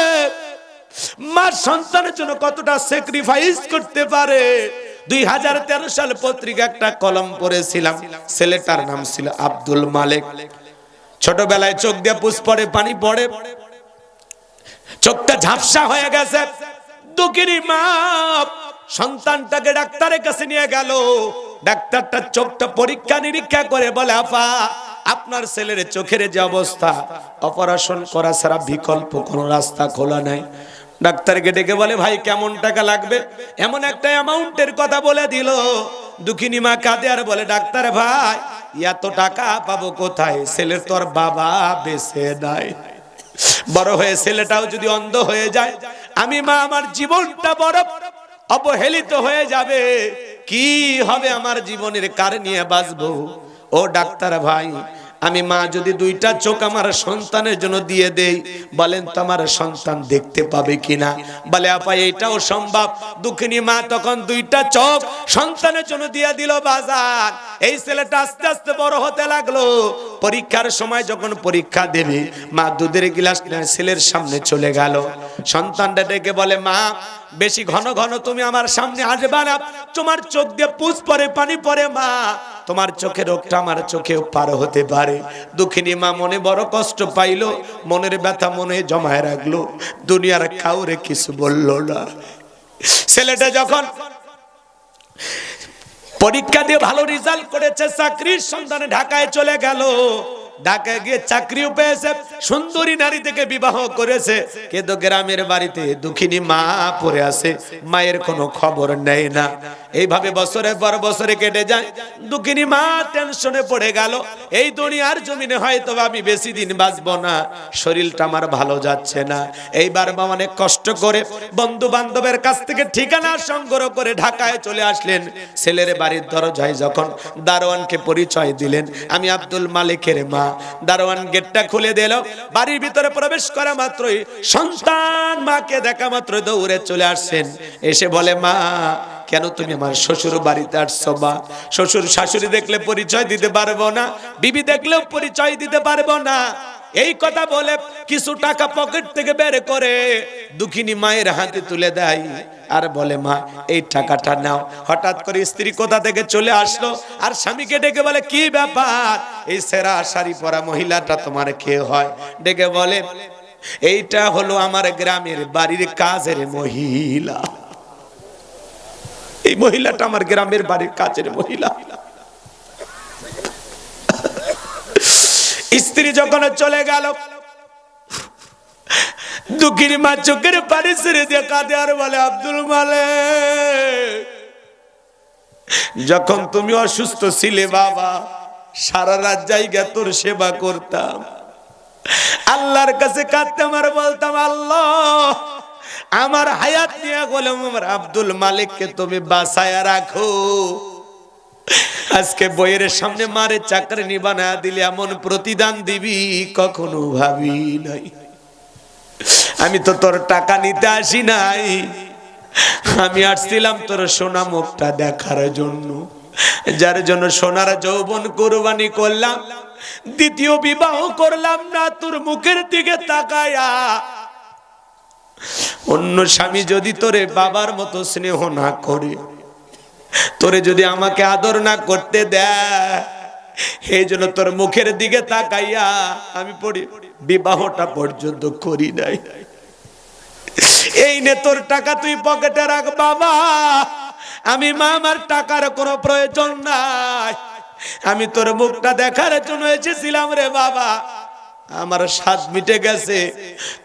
মা সন্তানের জন্য কতটা স্যাক্রিফাইস করতে পারে। 2013 সাল পত্রিকা একটা কলম পড়েছিলাম, ছেলেটার নাম ছিল আব্দুল মালেক। ছোটবেলায় চোখ দিয়ে পুষ পড়ে, পানি পড়ে, চোখটা ঝাপসা হয়ে গেছে। দুঃখিনী মা সন্তানটাকে ডাক্তারের কাছে নিয়ে গেল। ডাক্তারটা চোখটা পরীক্ষা নিরীক্ষা করে বলে, আপা আপনার ছেলের চোখের যে অবস্থা, অপারেশন করা ছাড়া বিকল্প কোনো রাস্তা খোলা নাই। ডাক্তারকে ডেকে বলে, ভাই কেমন টাকা লাগবে? এমন একটা অ্যামাউন্টের কথা বলে দিল। দুঃখিনী মা কাঁদে আর বলে, ডাক্তার ভাই এত টাকা পাবো কোথায়? ছেলের তোর বাবা বেঁচে নাই, বড় হয়ে ছেলেটাও যদি অন্ধ হয়ে যায়, আমি মা আমার জীবনটা বড় অবহেলিত হয়ে যাবে, কি হবে আমার জীবনের, কার নিয়ে বাঁচবো? ও ডাক্তার ভাই, আমি মা যদি দুইটা চোখ আমার সন্তানের জন্য দিয়ে দেই, বলেন তো আমার সন্তান দেখতে পাবে কিনা? বলে, আপা এটাও সম্ভব। দুঃখিনী মা তখন দুইটা চোখ সন্তানের জন্য দিয়ে দিল বাজার। এই ছেলেটা আস্তে আস্তে বড় হতে লাগলো। পরীক্ষার সময় যখন পরীক্ষা দেবে, মা দুধের গ্লাস নিয়ে ছেলের সামনে চলে গেল। সন্তানটা ডেকে বলে, মা বেশি ঘন ঘন তুমি আমার সামনে আসবে না, তোমার চোখ দিয়ে পুষ পরে, পানি পরে, মা তোমার চোখের রোগটা আমার চোখেও পার হতে পারে। দুঃখিনী মা মনে বড় কষ্ট পাইলো, মনের ব্যথা মনে জমায় রাখলো, দুনিয়ার কাউরে কিছু বলল না। ছেলেটা যখন পরীক্ষা দিয়ে ভালো রেজাল্ট করেছে, চাকরির সন্ধানে ঢাকায় চলে গেল। ঢাকায় গিয়ে চাকরিও পেয়েছে, সুন্দরী নারী থেকে বিবাহ করেছে, কিন্তু গ্রামের বাড়িতে দুঃখিনী মা পড়ে আছে, মায়ের কোনো খবর নেই না। এইভাবে বছরের পর বছরে কেটে যায়। দুঃখিনী মা টেনশনে পড়ে গেল, এই দুনিয়ার জমিনে হয়তো আমি বেশি দিন বাঁচবো না, শরীরটা আমার ভালো যাচ্ছে না। এইবার মা অনেক কষ্ট করে বন্ধু বান্ধবের কাছ থেকে ঠিকানা সংগ্রহ করে ঢাকায় চলে আসলেন। ছেলের বাড়ির দরজায় যখন দারোয়ানকে পরিচয় দিলেন, আমি আব্দুল মালিকের মা, দারোয়ান গেটটা খুলে দিল। বাড়ির ভিতরে প্রবেশ করা মাত্রই সন্তান মাকে দেখা মাত্র দৌড়ে চলে আসছেন। এসে বলে, মা কেন তুমি আমার শ্বশুর বাড়িতে আসছো? মা শ্বশুর শাশুড়ি দেখলে পরিচয় দিতে পারবো না, বিবি দেখলেও পরিচয় দিতে পারবো না। এই কথা বলে কিছু টাকা পকেট থেকে বের করে দুঃখিনী মায়ের হাতে তুলে দেয় আর বলে, মা এই টাকাটা নাও। হঠাৎ করে স্ত্রী কোথা থেকে চলে আসলো আর স্বামীকে ডেকে বলে, কি ব্যাপার, এই সেরা শাড়ি পরা মহিলাটা তোমার কে হয়? ডেকে বলে, এইটা হলো আমার গ্রামের বাড়ির কাজের মহিলা। এই মহিলাটা আমার গ্রামের বাড়ির কাজের মহিলা। স্ত্রী যখন চলে গেল, দুঃখিনী মা চোখের পানি ছেড়ে দিয়ে কাঁদে আর বলে, আব্দুল মালিক, যখন তুমি অসুস্থ ছিলে বাবা, সারা রাত জায়গা তোর সেবা করতাম, আল্লাহর কাছে কাঁদতাম আর বলতাম, আল্লাহ আমার হায়াত নিয়ে বললাম আমার আব্দুল মালিককে তুমি বাঁচায়া রাখো। আজকে বইয়ের সামনে মারে চাকরি বানা দিলে এমন প্রতিদান দিবি কখনো ভাবি নাই। আমি তো তোর টাকা নিতে আসি নাই, আমি আসছিলাম তোর সোনা মুখটা দেখার জন্য, যার জন্য সোনার যৌবন কুরবানি করলাম, দ্বিতীয় বিবাহ করলাম না তোর মুখের দিকে তাকায়া। অন্য স্বামী যদি তোরে বাবার মতো স্নেহ না করে, তোরে যদি আমাকে আদর না করতে দেয়, এই জন্য তোর মুখের দিকে তাকাইয়া আমি বিবাহটা পর্যন্ত করি নাই। এই নে তোর টাকা, তুই পকেটে রাখ বাবা, আমি মা আমার টাকার কোনো প্রয়োজন নাই, আমি তোর মুখটা দেখার জন্য এসেছিলাম রে বাবা, আমার স্বাদ মিটে গেছে,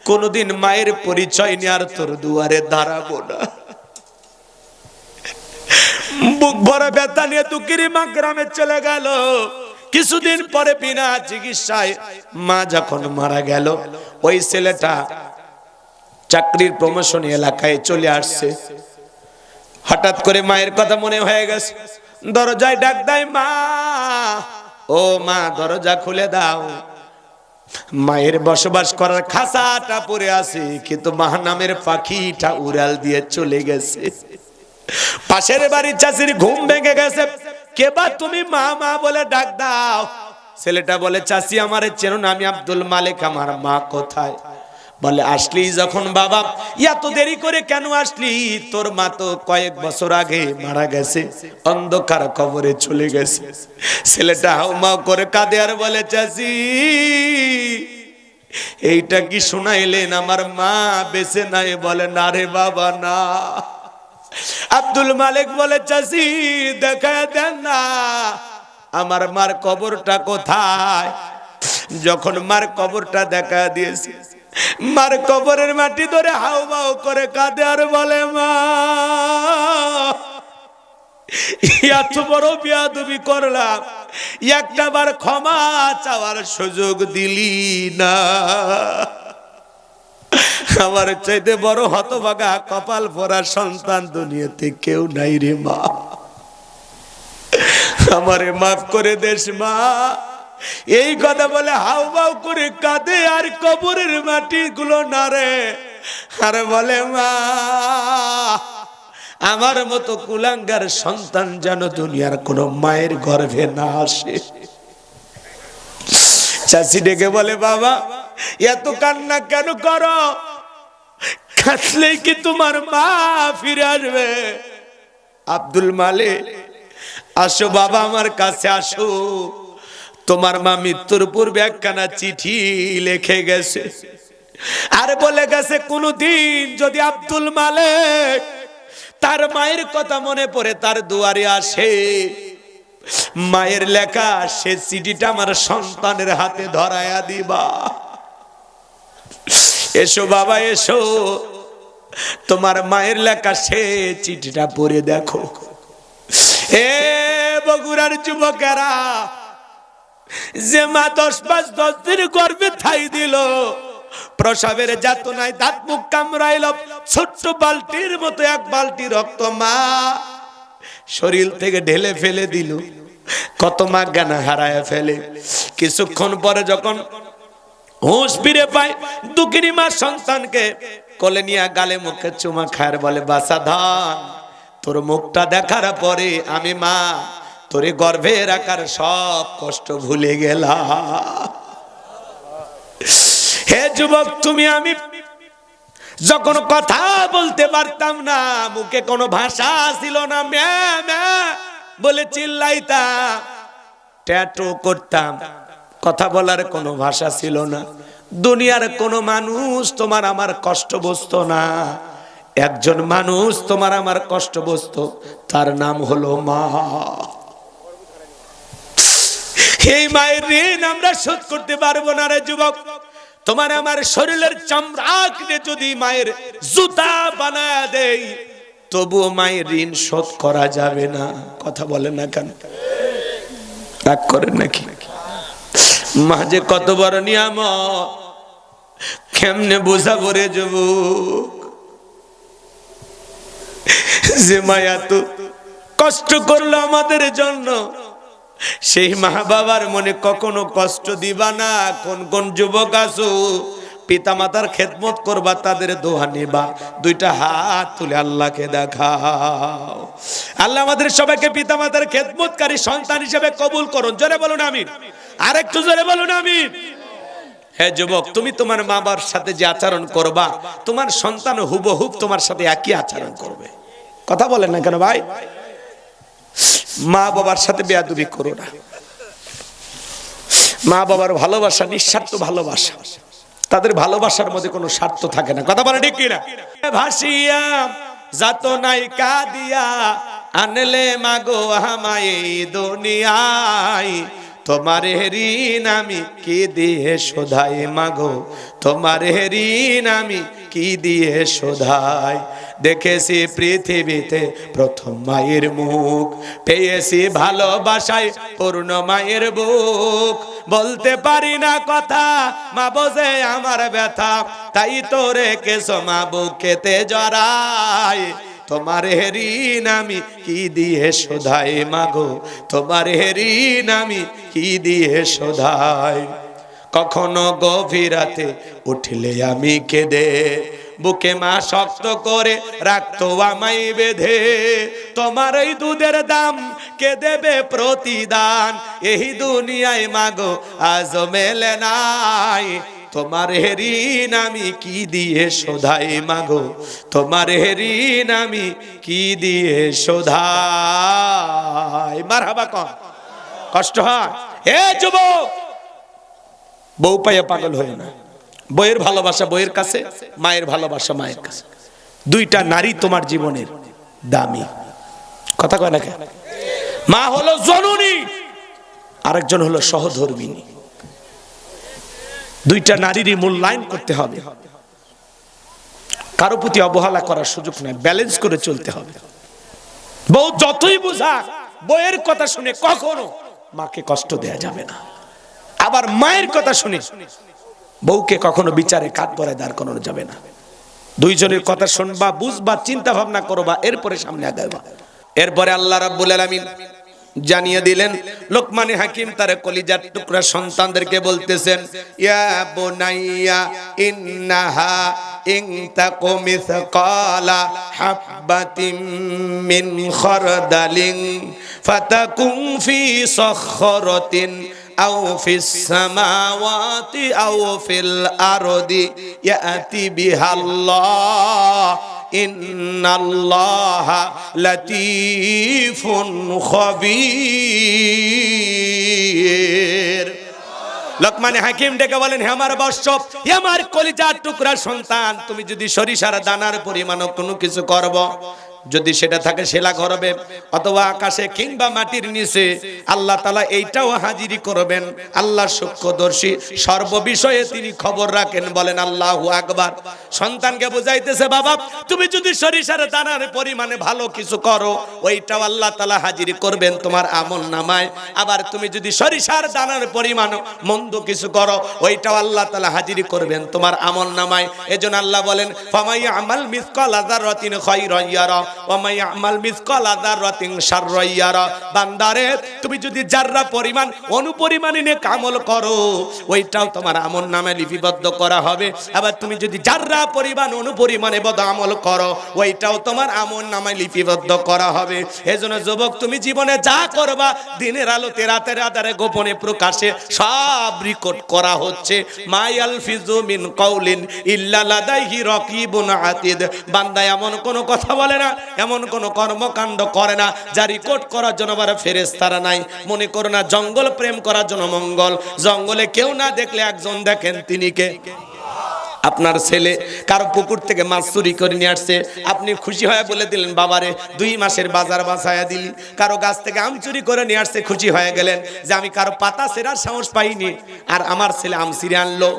কোনোদিন মায়ের পরিচয় নিয়ে আর তোর দুয়ারে দাঁড়াবো না। বুক ভরা ব্যথা নিয়ে দুঃখিনী মা গ্রামে চলে গেল। কিছুদিন পরে বিনা চিকিৎসায় মা যখন মারা গেল, ওই ছেলেটা চাকরির প্রমোশন এলাকায় চলে আসছে। হঠাৎ করে মায়ের কথা মনে হয়ে গেছে, দরজায় ডাক দেয়, মা ও মা দরজা খুলে দাও। মায়ের বসবাস করার খাঁচাটা পড়ে আছে, কিন্তু মা নামের পাখিটা উড়াল দিয়ে চলে গেছে। পাশের বাড়ির চাষির ঘুম ভেঙে গেছে, কে বা তুমি? মা মা বলে ডাক দাও। ছেলেটা বলে, চাষি আমারে চেনো না, আমি আব্দুল মালিক, আমার মা কোথায়? বলে, আসলি যখন বাবা, এত দেরি করে কেন আসলি? তোর মা তো কয়েক বছর আগে মারা গেছে, অন্ধকার কবরে চলে গেছে। ছেলেটা হাউমাউ করে কাঁদে আর বলে, চাচি এইটা কি শোনাইলেন? আমার মা বেঁচে নাই। বলে, না রে বাবা না। আব্দুল মালিক বলে, চাচি দেখা দেন না, আমার মার কবরটা কোথায়? যখন মার কবরটা দেখা দিয়েছে, মার কবরের মাটি ধরে হাউমাউ করে কাঁদে আর বলে, মা এত বড় বেয়াদবি করলাম, একটা বার ক্ষমা চাওয়ার সুযোগ দিলি না। আমার চাইতে বড় হতভাগা কপাল পরা সন্তান দুনিয়াতে কেউ নাই রে মা, আমারে মাফ করে দেশ মা। এই কথা বলে হাউমাউ করে কাঁদে আর কবরের মাটি গুলো নাড়ে আর বলে, মা আমার মতো কুলাঙ্গার সন্তান যেন দুনিয়ার কোন মায়ের গর্ভে না আসে। চাচি ডেকে বলে, বাবা এত কান্না কেন করো? কাঁদলে কি তোমার মা ফিরে আসবে? আব্দুল মালিক, আসো বাবা, আমার কাছে আসো। তোমার মা মৃত্যুর পূর্বে একখানা চিঠি লিখে গেছে, আর বলে গেছে কোনদিন যদি আব্দুল মালিক তার মায়ের কথা মনে পড়ে তার দুয়ারে আসে, মায়ের লেখা সে চিঠিটা আমার সন্তানের হাতে ধরায়া দিবা। এসো বাবা এসো, তোমার মায়ের লেখা সে চিঠিটা পড়ে দেখো। এ বগুড়ার যুবকেরা, যে মা 10 মাস 10 দিন গর্ভে ঠাই দিল, প্রসবের যাতনায় দাঁত মুখ কামড়াইল, ছোট্ট বালতির মতো এক বালতি রক্ত মা শরীর থেকে ঢেলে ফেলে দিল। কত মা জ্ঞান হারায় ফেলে। কিছুক্ষণ পরে যখন হুঁশ ফিরে পায়, দুঃখিনী মা সন্তানকে কোলে নিয়ে গালে মুখে চুমা খায়, বলে বাছা ধন, তোর মুখটা দেখার পরে আমি মা তোরে গর্ভে রাখার সব কষ্ট ভুলে গেলাম। হে যুবক, তুমি আমি যখন কথা বলতে পারতাম না, মুখে কোনো ভাষা ছিল না, ম্যা ম্যা বলে চিল্লাইতাম, ট্যাটু করতাম, কথা বলার কোনো ভাষা ছিল না। দুনিয়ার কোনো মানুষ তোমার আমার কষ্ট বুঝতো না। একজন মানুষ তোমার আমার কষ্ট বুঝতো, তার নাম হলো মা। এই মায়ের ঋণ আমরা শোধ করতে পারবো না রে যুবক। তোমার আমার শরীরের চামড়া কিনে যদি মায়ের জুতা বানায় দেই, তবুও মায়ের ঋণ শোধ করা যাবে না। কথা বলেন না কেন? রাগ করেন নাকি? মা যে কত বড় নিয়ামত, কেমনে বোঝাবো রে যুবক? যে মায়া তো কষ্ট করলো আমাদের জন্য, সেই মা বাবার মনে কখনো কষ্ট দিবা না। কোন কোন যুবক আছো পিতা মাতার খেদমত করবা, তাদের দোয়া নিবা, দুইটা হাত তুলে আল্লাহকে দেখাও। আল্লাহ আমাদের সবাইকে পিতা মাতার খেদমতকারী সন্তান হিসেবে কবুল করুন। জোরে বলুন আমিন। আরেকটু জোরে বলুন আমিন। হে যুবক, তুমি তোমার মা বাবার সাথে যে আচরণ করবা, তোমার সন্তান হুবহুব তোমার সাথে একই আচরণ করবে। কথা বলেন না কেন ভাই? মা বাবার সাথে বেয়াদবি করো না। মা বাবার ভালোবাসা নিঃস্বার্থ ভালোবাসা, তাদের ভালোবাসার মধ্যে কোনো স্বার্থ থাকে না। কথা বলে ঠিক কিনা? ভাসিয়া যাত নাই কাদিয়া আনলে মাগো আমায় দুনিয়ায়, তোমার ঋণ আমি কি দিয়ে শোধাই মাগো, তোমার ঋণ আমি কি দিয়ে শোধাই। দেখেছি পৃথিবীতে প্রথম মায়ের মুখ, পেয়েছি ভালোবাসায় পূর্ণ মায়ের বুক। বলতে পারি না কথা, মা বোঝে আমার ব্যথা, তাই তো রেখেছো মা বুকেতে জড়ায়। তোমার ঋণ আমি কি দিয়ে শোধাই মাগো, তোমার ঋণ আমি কি দিয়ে শোধাই। কখনো গভীর রাতে উঠলে আমি কেঁদে, বুকে মা শক্ত করে রাখতো আমায় বেঁধে। তোমার এই দুধের দাম কে দেবে প্রতিদান, এই দুনিয়ায় মাগো আজ মেলে নাই। তোমার ঋণ আমি কি দিয়ে শোধাই মাগো, তোমার ঋণ আমি কি দিয়ে শোধাই। মারহাবা কম কষ্ট হয়। হে যুবক, বউ পাইয়া পাগল হয়ে না। বইয়ের ভালোবাসা বইয়ের কাছে, মায়ের ভালোবাসা মায়ের কাছে। দুইটা নারী তোমার জীবনের দামি। কথা কয় না কেন? মা হলো জননী, আরেকজন হলো সহধর্মিনী। দুইটা নারীরই মূল্যায়ন করতে হবে, কারো প্রতি অবহেলা করার সুযোগ নাই, ব্যালেন্স করে চলতে হবে। বউ যতই বোঝা, বইয়ের কথা শুনে কখনো মাকে কষ্ট দেয়া যাবে না। আবার মায়ের কথা শুনে বউকে কখনো বিচারে কাঠ গড়ায় দাঁড় করানো যাবে না। দুইজনের কথা শুনবা, বুঝবা, চিন্তা ভাবনা করবা, এরপরে সামনে আগাইবা। এরপরে আল্লাহ রাব্বুল আলামিন জানিয়ে দিলেন, লোকমানে হাকিম তার কলিজার টুকরা সন্তানদেরকে বলতেছেন, ইয়া বুনাইয়া ইন্নাহা ইন তাকু মিসকালা হাববাতিন মিন খারদালিন ফাতাকুন ফি সাখরাতিন আও ফিস সামাওয়াতি আও ফিল আরদি ইয়াতি বিহাল্লাহ ইন্নাল্লাহা লাতীফুন খবীর। লোকমান হাকিম ডেকে বলেন, হে আমার বৎস, হে আমার কলিজার টুকরা সন্তান, তুমি যদি সরিষার দানার পরিমাণও কোনো কিছু করব, যদি সেটা থাকে শিলা গর্ভে অথবা আকাশে কিংবা মাটির নিচে, আল্লাহ তাআলা এইটাও হাজিরি করবেন। আল্লাহ সূক্ষ্মদর্শী, সর্ববিষয়ে তিনি খবর রাখেন। বলেন আল্লাহু আকবার। সন্তানকে বুঝাইতেছে, বাবা তুমি যদি সরিষার দানার পরিমাণে ভালো কিছু করো, ওইটাও আল্লাহ তাআলা হাজিরি করবেন তোমার আমল নামায়। আবার তুমি যদি সরিষার দানার পরিমাণ মন্দ কিছু করো, ওইটাও আল্লাহ তাআলা হাজিরি করবেন তোমার আমল নামায়। এজন্য আল্লাহ বলেন, ফামাইয়া আমাল মিসকালা যাররাতিন খায়রান ইয়ারা ওয়া মাইয়া আমাল মিসকালা যাররাতিন শাররান ইয়ারা। বান্দারে তুমি যদি যাররা পরিমাণ অনুপরিমাণে নেক আমল করো, ওইটাও তোমার আমল নামায় লিপিবদ্ধ করা হবে। আবার তুমি যদি যাররা পরিমাণ অনুপরিমাণে বদ আমল করো, ওইটাও তোমার আমল নামায় লিপিবদ্ধ করা হবে। এজন্য যুবক, তুমি জীবনে যা করবা, দিনের আলোতে রাতের আধারে গোপনে প্রকাশে সব রেকর্ড করা হচ্ছে। মায়াল ফিজু মিন কাউলিন ইল্লা লাদাইহি রাকিবুন আতিদ। বান্দা এমন কোন কথা বলে না, এমন কোন কর্মকাণ্ড করে না যা রেকর্ড করার জন্য আবার ফেরেশতারা নাই। মনে করো না জঙ্গল প্রেম করার জন্য মঙ্গল, জঙ্গলে কেউ না দেখলে একজন দেখেন, তিনি কে? আপনার ছেলে কারো পুকুর থেকে মাছ চুরি করে নিয়ে আসছে, আপনি খুশি হয়ে বলে দিলেন, বাবারে 2 মাসের বাজার বাঁচায়া দিলি। কারো গাছ থেকে আম চুরি করে নিয়ে আসছে, খুশি হয়ে গেলেন যে আমি কারো পাতা ছেঁড়ার সাহস পাইনি, আর আমার ছেলে আম ছিঁড়ে আনলো।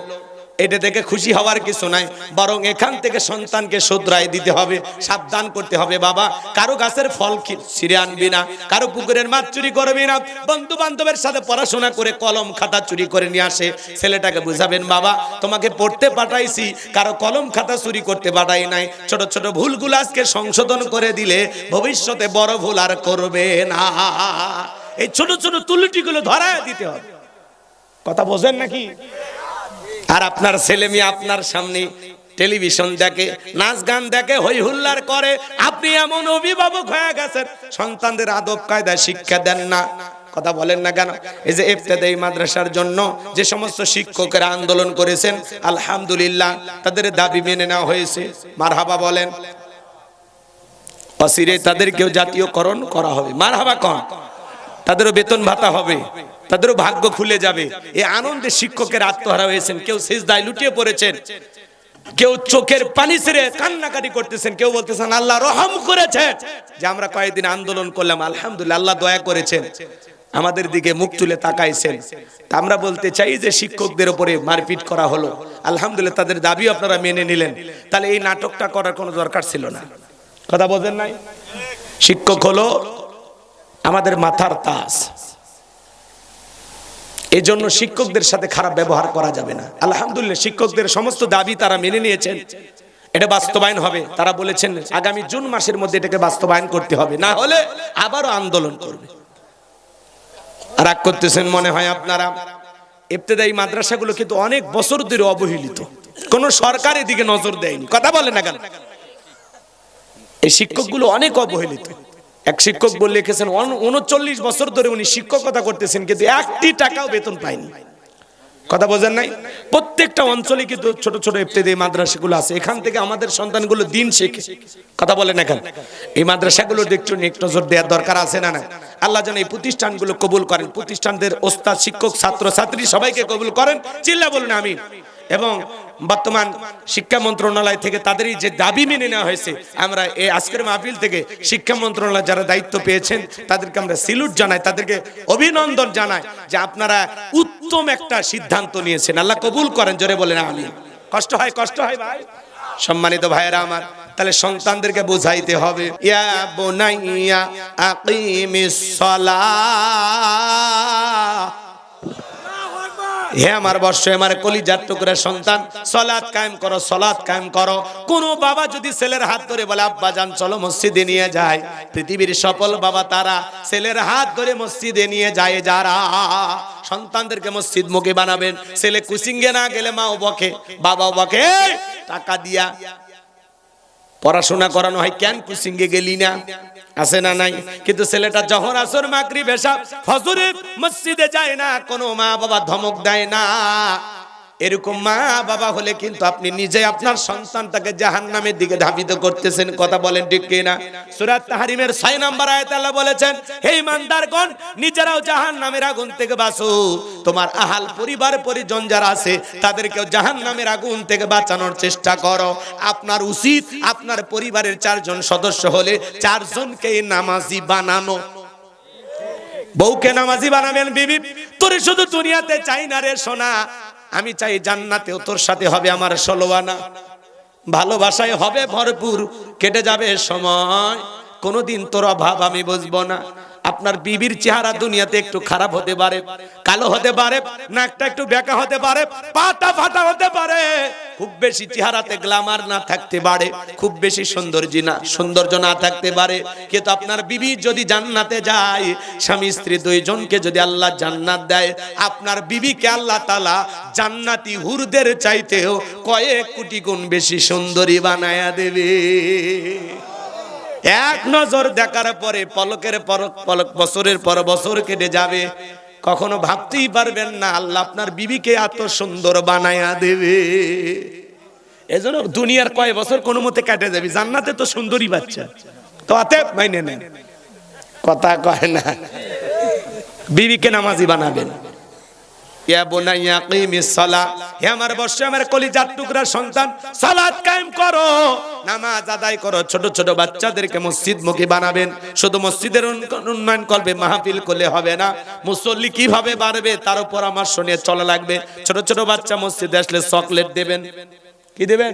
এটা দেখে খুশি হওয়ার কিছু নাই, বরং এখান থেকে সন্তানকে শুধরাই দিতে হবে, সাবধান করতে হবে। বাবা কারো গাছের ফল ছিঁড়ে আনবি না, কারো পুকুরের মাছ চুরি করবি না। বন্ধু বান্ধবের সাথে পড়াশোনা করে কলম খাতা চুরি করে নিয়ে আসে, ছেলেটাকে বুঝাবেন, বাবা তোমাকে পড়তে পাঠাইছি, কারো কলম খাতা চুরি করতে পাঠাই নাই। ছোট ছোট ভুলগুলো আজকে সংশোধন করে দিলে ভবিষ্যতে বড় ভুল আর করবে না। এই ছোট ছোট ত্রুটিগুলো ধরায় দিতে হবে। কথা বোঝেন নাকি? আর আপনার ছেলে মেয়ে আপনার সামনে টেলিভিশন দেখে, নাচ গান দেখে, হই হুল্লার করে, আপনি এমন অভিভাবক হয়ে গেছেন, সন্তানদের আদব কায়দা শিক্ষা দেন না। কথা বলেন না কেন? এই যে ইবতেদায়ী মাদ্রাসার জন্য যে সমস্ত শিক্ষকেরা আন্দোলন করেছেন, আলহামদুলিল্লাহ তাদের দাবি মেনে নেওয়া হয়েছে, মারহাবা বলেন। অচিরে তাদেরকেও জাতীয়করণ করা হবে, মারহাবা কন। তাদেরও বেতন ভাতা হবে, তাদেরও ভাগ্য খুলে যাবে। এই আনন্দে শিক্ষকের আত্মহারা হয়েছেন, কেউ সিজদায় লুটিয়ে পড়েছেন, কেউ চোখের পানি ছেড়ে কান্নাকাটি করতেছেন, কেউ বলতেছেন আল্লাহ রহম করেছেন যে আমরা কয়েকদিন আন্দোলন করলাম, আলহামদুলিল্লাহ আল্লাহ দয়া করেছেন, আমাদের দিকে মুখ তুলে তাকাইছেন। তা আমরা বলতে চাই যে শিক্ষকদের উপরে মারপিট করা হলো, আলহামদুলিল্লাহ তাদের দাবি আপনারা মেনে নিলেন, তাহলে এই নাটকটা করার কোনো দরকার ছিল না। কথা বোঝেন নাই? শিক্ষক হলো আমাদের মাথার তাজ, এই জন্য শিক্ষকদের সাথে খারাপ ব্যবহার করা যাবে না। আলহামদুলিল্লাহ শিক্ষকদের সমস্ত দাবি তারা মেনে নিয়েছেন, এটা বাস্তবায়ন হবে। তারা বলেছেন আগামী জুন মাসের মধ্যে এটাকে বাস্তবায়ন করতে হবে, না হলে আবারও আন্দোলন করবে। রাগ করতেছেন মনে হয় আপনারা। ইবতেদায়ী মাদ্রাসাগুলো কিন্তু অনেক বছর ধরে অবহেলিত, কোন সরকার এদিকে নজর দেয়নি। কথা বলে না কেন? এই শিক্ষকগুলো অনেক অবহেলিত। এক শিক্ষক বলে লিখেছেন 39 বছর ধরে উনি শিক্ষকতা করতেছেন, কিন্তু 1টি টাকাও বেতন পায়নি। কথা বোঝেন নাই? প্রত্যেকটা অঞ্চলে কিন্তু ছোট ছোট ইবতেদায়ী মাদ্রাসাগুলো আছে, এখান থেকে আমাদের সন্তানগুলো দিন শেখে। কথা বলেন এখন, এই মাদ্রাসাগুলোর একটু নজর দেওয়ার দরকার আছে না? না, আল্লাহ যেন এই প্রতিষ্ঠানগুলো কবুল করেন, প্রতিষ্ঠানদের ওস্তাদ শিক্ষক ছাত্র ছাত্রী সবাইকে কবুল করেন, চিল্লা বলুন আমিন। এবং বর্তমান শিক্ষা মন্ত্রণালয় থেকে তাদের যে দাবি মেনে নেওয়া হয়েছে, আমরা এই আজকের মাহফিল থেকে শিক্ষা মন্ত্রণালয় যারা দায়িত্ব পেয়েছেন তাদেরকে আমরা স্যালুট জানাই, তাদেরকে অভিনন্দন জানাই যে আপনারা উত্তম একটা সিদ্ধান্ত নিয়েছেন, আল্লাহ কবুল করেন। জোরে বলেন আমিন। কষ্ট হয়, কষ্ট হয় ভাই। সম্মানিত ভাইয়েরা আমার, তাহলে সন্তানদেরকে বোঝাইতে হবে, ইয়া বুনাইয়া আকিমিস সালাহ, হে আমার বর্ষ, আমার কলিজার টুকরা সন্তান, সালাত কায়েম করো, সালাত কায়েম করো। কোন বাবা যদি ছেলের হাত ধরে বলে আব্বা জান চলো মসজিদে নিয়ে যায়, পৃথিবীর সফল বাবা তারা ছেলের হাত ধরে মসজিদে নিয়ে যায় যারা। সন্তানদেরকে মসজিদ মুখী বানাবেন, ছেলে কুচিঙ্গে না গেলে মাও বকে, বাবাও বকে, টাকা দিয়া পড়াশোনা করানো হয়, কেন কোচিংয়ে গেলি না, আছে না নাই? কিন্তু ছেলেটা যখন আসর মাগরিব এশা ফজরে মসজিদে যায় না, কোনো মা বাবা ধমক দেয় না। এরকম মা বাবা হলে কিন্তু আপনি নিজে আপনার সন্তানটাকে জাহান্নামের দিকে ধাবিত করতেছেন। কথা বলেন ঠিক কি না? সূরা তাহরিমের 6 নম্বর আয়াতে আল্লাহ বলেছেন, হে ইমানদারগণ, নিজেরাও জাহান্নামের আগুন থেকে বাঁচো, তোমার আহাল পরিবার পরিজন যারা আছে তাদেরকেও জাহান্নামের আগুন থেকে বাঁচানোর চেষ্টা করো। আপনার উচিত আপনার পরিবারের 4 জন সদস্য হলে 4 জনকে নামাজি বানানো। বউকে নামাজি বানাবেন। বিবি, তোরে শুধু দুনিয়াতে চাই না রে সোনা, আমি চাই জান্নাতেও তোর সাথে হবে আমার 16 আনা। ভালোবাসায় হবে ভরপুর, কেটে যাবে সময়, কোনোদিন তোর অভাব আমি বুঝবো না। আপনার বিবির চেহারা দুনিয়াতে একটু খারাপ হতে পারে, কালো হতে পারে, নাকটা একটু বেঁকা হতে পারে, পাটা ফাটা হতে পারে, খুব বেশি চেহারাতে গ্ল্যামার না থাকতে পারে, খুব বেশি সৌন্দর্য না থাকতে পারে, কিন্তু আপনার বিবি যদি জান্নাতে যায়, স্বামী স্ত্রী 2 জনকে যদি আল্লাহ জান্নাত দেয়, আপনার বিবিকে আল্লাহ তাআলা জান্নাতি হুরদের চাইতেও কয়েক কোটি গুণ বেশি সুন্দরী বানায়া দেবে। এক নজর দেখার পরে পলকের পলক বছরের পর বছর কেটে যাবে, কখনো ভাবতেই পারবেন না আল্লাহ আপনার বিবিকে এত সুন্দর বানায়া দেবে। এজন্য দুনিয়ার কয় বছর কোনো মতে কেটে যাবে, জান্নাতে তো সুন্দরী বাচ্চা, তো অতএব মাইনে নেন। কথা কয় না, বিবিকে নামাজি বানাবেন। ইয়া বুনাইয়া কিমিস সালাহ, হে আমার বর্ষ আমার কলিজার টুকরা সন্তান, সালাত কায়েম করো, নামাজ আদায় করো। ছোট ছোট বাচ্চাদেরকে মসজিদমুখী বানাবেন। শুধু মসজিদের উন্নয়ন করবে, মাহফিল করলে হবে না। মুসল্লি কিভাবে বাড়বে তার উপর আমার শুনে চলা লাগবে। ছোট ছোট বাচ্চা মসজিদে আসলে চকলেট দেবেন। কি দেবেন?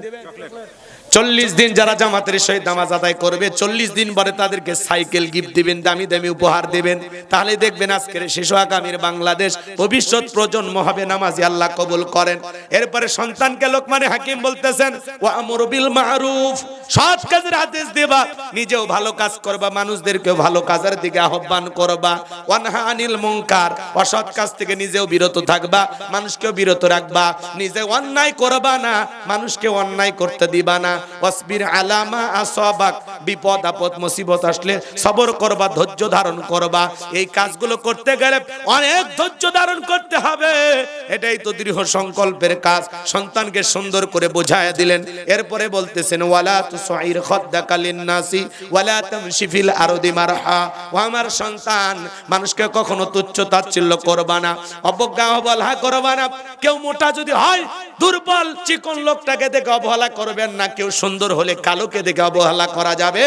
40 দিন যারা জামাতের সহিত নামাজ আদায় করবে, 40 দিন পরে তাদেরকে সাইকেল গিফট দিবেন, দামি দামি উপহার দিবেন। তাহলে দেখবেন আজকের শিশু আগামীর বাংলাদেশ, ভবিষ্যৎ প্রজন্ম হবে নামাজি। আল্লাহ কবুল করেন। এরপরে সন্তানকে লোকমানে হাকিম বলতেছেন, ওয়া আমরু বিল মারুফ, সৎ কাজের আদেশ দেবা, নিজেও ভালো কাজ করবা, মানুষদেরকেও ভালো কাজের দিকে আহ্বান করবা। ওয়ানহা আনিল মুনকার, অসৎ কাজ থেকে নিজেও বিরত থাকবা, মানুষকেও বিরত রাখবা। নিজে অন্যায় করবা না, মানুষকে অন্যায় করতে দিবা না। ওয়াসবির আলা মা আসাবাক, বিপদ আপদ মুসিবত আসলে সবর করবা, ধৈর্য ধারণ করবা। এই কাজগুলো করতে গেলে অনেক ধৈর্য ধারণ করতে হবে, এটাই তো দৃঢ় সংকল্পের কাজ। সন্তানকে সুন্দর করে বোঝায় দিলেন। এরপরে বলতেছেন, ওয়ালা তুসাইর খাদ্দাকা লিন-নাসি ওয়ালা তামশি ফিল আরদি মারহা, ও আমার সন্তান, মানুষকে কখনো তুচ্ছ তাচ্ছিল্য করবা না, অবজ্ঞা অবহেলা করবা না। কেউ মোটা যদি হয়, দুর্বল চিকন লোকটাকে দেখে অবহেলা করবেন না। কেউ সুন্দর হলে কালোকে দেখে অবহেলা করা যাবে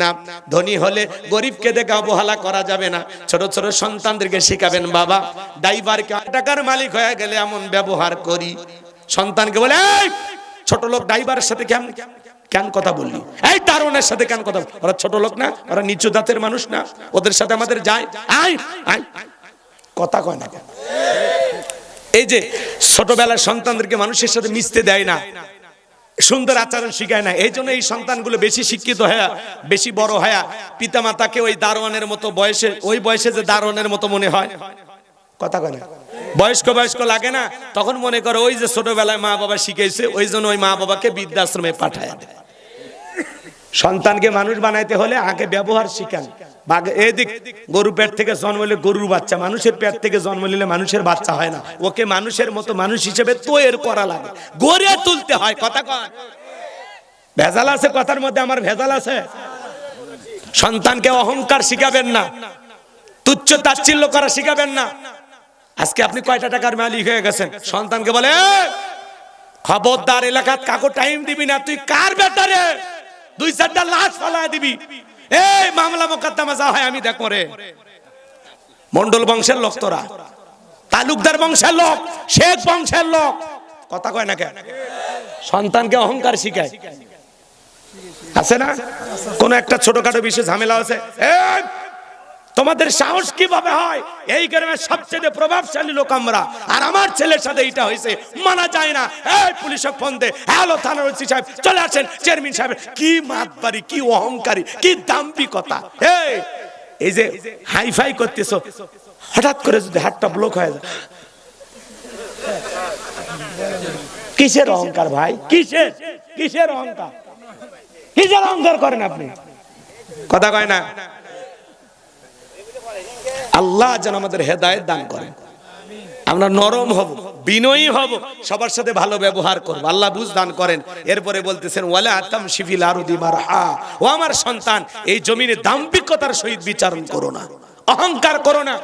না। ধনী হলে গরিবকে দেখে অবহেলা করা যাবে না। ছোট ছোট সন্তানদেরকে শিখাবেন, বাবা ড্রাইভারকে টাকার মালিক হয়ে গেলে এমন ব্যবহার করি। সন্তানকে বলে, এই ছোট লোক ড্রাইভারের সাথে কেন কথা বললি, এই দারোয়ানের সাথে কেন কথা, ওরা ছোট লোক না, ওরা নিচু জাতের মানুষ না, ওদের সাথে আমাদের যায়, আয় আয়, কথা কয় না। এই যে ছোটবেলার সন্তানদেরকে মানুষের সাথে মিশতে দেয় না, সুন্দর আচরণ শিখায় না। এই জন্য এই সন্তানগুলো বেশি শিক্ষিত হয়ে, বেশি বড় হয়ে পিতামাতাকে ওই দারোয়ানের মতো বয়সে, ওই বয়সে যে দারোয়ানের মতো মনে হয়, কথা কয় না, বয়স্ক লাগে না, তখন মনে করে ওই যে ছোটবেলায় মা বাবা শিখাইছে, ওই জন্য ওই মা বাবাকে বৃদ্ধাশ্রমে পাঠায় দেয়। সন্তানকে মানুষ বানাইতে হলে আগে ব্যবহার শিখান। এদিক গরু পেট থেকে জন্ম নিলে গরুর বাচ্চা, মানুষের পেট থেকে জন্ম নিলে মানুষের বাচ্চা হয় না। ওকে মানুষের মতো মানুষ হিসেবে তৈরি করা লাগে, গড়ে তুলতে হয়। কথা কয়, ভেজাল আছে কথার মধ্যে, আমার ভেজাল আছে। সন্তানকে অহংকার শিখাবেন না, তুচ্ছ তাচ্ছিল্য করা শিখাবেন না। আজকে আপনি কয়টা টাকার মালিক হয়ে গেছেন, সন্তানকে বলে, খবরদার এলাকাত কাকু টাইম দিবি না, তুই কার বেটারে, 2-4টা লাশ ফালায় দিবি, এই মামলা মোকদ্দমা যা হয় আমি দেখো রে। মন্ডল বংশের লোক তোরা, তালুকদার বংশের লোক, শেখ বংশের লোক, কথা কয় না কেন? সন্তানকে অহংকার শিখায়, আছে না? কোন একটা ছোটখাটো বিষয়ে ঝামেলা আছে, তোমাদের সাহস কিভাবে হয়, এই গ্রামের সবচেয়ে প্রভাবশালী লোক আমরা, আর আমার ছেলের সাথে এটা হয়েছে, মানা যায় না। এই পুলিশকে ফোন দে, হ্যালো থানার ওসি সাহেব চলে আসেন, চেয়ারম্যান সাহেব। কি মাতবাড়ি, কি অহংকারী, কি দাম্ভিকতা। এই যে হাইফাই করতেছো, হঠাৎ করে যদি হাতটা ব্লক হয়ে যায়, কিসের অহংকার ভাই, কিসের অহংকার? কিসের অহংকার করেন আপনি? কথা কয় না। আল্লাহ যেন আমাদের হেদায়েত দান করেন, আমরা নরম হব, বিনয়ী হব, সবার সাথে ভালো ব্যবহার করব, আল্লাহ বুঝ দান করেন। এরপরে বলতেছেন ওয়ালা তামশি ফিল আরদি মারহা, ও আমার সন্তান এই জমিনে দাম্ভিকতার সহিত বিচারণ করো না, অহংকার করো না।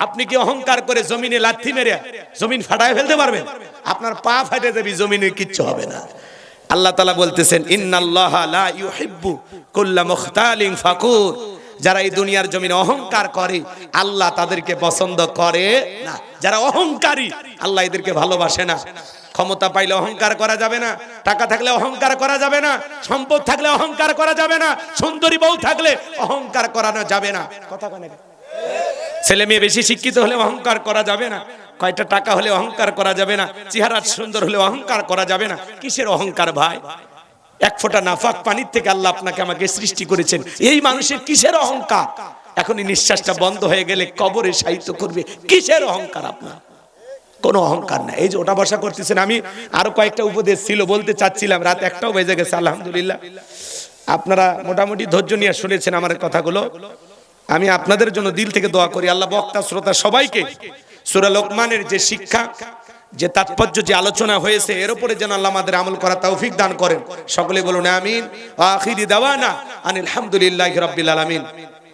আপনি কি অহংকার করে জমিনে লাথি মেরে জমিন ফাটায় ফেলতে পারবেন? আপনার পা ফাটে যাবে, জমিনে কিচ্ছু হবে না। আল্লাহ তাআলা বলতেছেন ইন্নাল্লাহা লা ইউহিব্বু কুল্লা মুখতালিন ফাকুর, যারা এই দুনিয়ার জমিনে অহংকার করে আল্লাহ তাদেরকে পছন্দ করে না। যারা অহংকারী আল্লাহ এদেরকে ভালোবাসে না। ক্ষমতা পাইলে অহংকার করা যাবে না, টাকা থাকলে অহংকার করা যাবে না, সম্পদ থাকলে অহংকার করা যাবে না, সুন্দরী বউ থাকলে অহংকার করানো যাবে না। কথা কয় না? ছেলে মেয়ে বেশি শিক্ষিত হলে অহংকার করা যাবে না, কয়টা টাকা হলে অহংকার করা যাবে না, চেহারা সুন্দর হলে অহংকার করা যাবে না। কিসের অহংকার ভাই? এক ফোঁটা নাফাক পানির থেকে আল্লাহ আপনাকে আমাকে সৃষ্টি করেছেন, এই মানুষের কিসের অহংকার? এখনই নিঃশ্বাসটা বন্ধ হয়ে গেলে কবরে শায়িত করবে, কিসের অহংকার আপনার? কোনো অহংকার না। এই যে ওটা বসা করতেছেন, আমি আরো কয়েকটা উপদেশ ছিল বলতে চাচ্ছিলাম, রাত 1টাও বেজে গেছে। আলহামদুলিল্লাহ আপনারা মোটামুটি ধৈর্য নিয়ে শুনেছেন আমার কথাগুলো। আমি আপনাদের জন্য দিল থেকে দোয়া করি, আল্লাহ বক্তা শ্রোতা সবাইকে সূরা লোকমানের যে শিক্ষা, যে তাৎপর্য, যে আলোচনা হয়েছে এর উপরে যেন আল্লাহ আমাদের আমল করা তৌফিক দান করেন। সকলে বলুন আমিন। ওয়া আখিরি দাওয়ানা আনিল হামদুলিল্লাহি রাব্বিল আলামিন।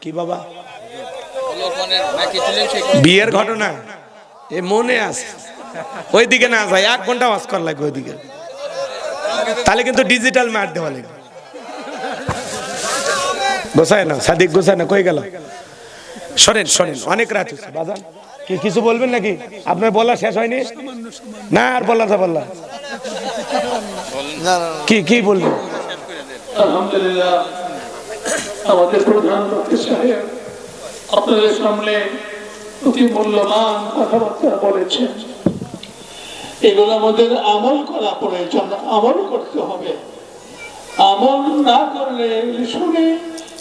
কি বাবা বিয়ের ঘটনা এ মনে আছে? ওইদিকে না যায়, 1 ঘন্টা ওয়াজ করা লাগবে ওইদিকে, তাহলে কিন্তু ডিজিটাল মার দেওয়া লাগবে। গোছায় না সাদিক, গোছায় না, কই গেল? শোনেন শোনেন, অনেক রাত হচ্ছে বাজান। কি কিছু বলবেন নাকি? আপনার বলা শেষ হয়নি না? আর বলাটা বললা কি কি বলবেন? আলহামদুলিল্লাহ আমাদের প্রধান বক্তা সাহেব আপনাদের সামনে অতি মূল্যবান কথাবার্তা বলেছেন। এগুলো আমাদের আমল করা প্রয়োজন, আমল করতে হবে। আমল না করলে শুনে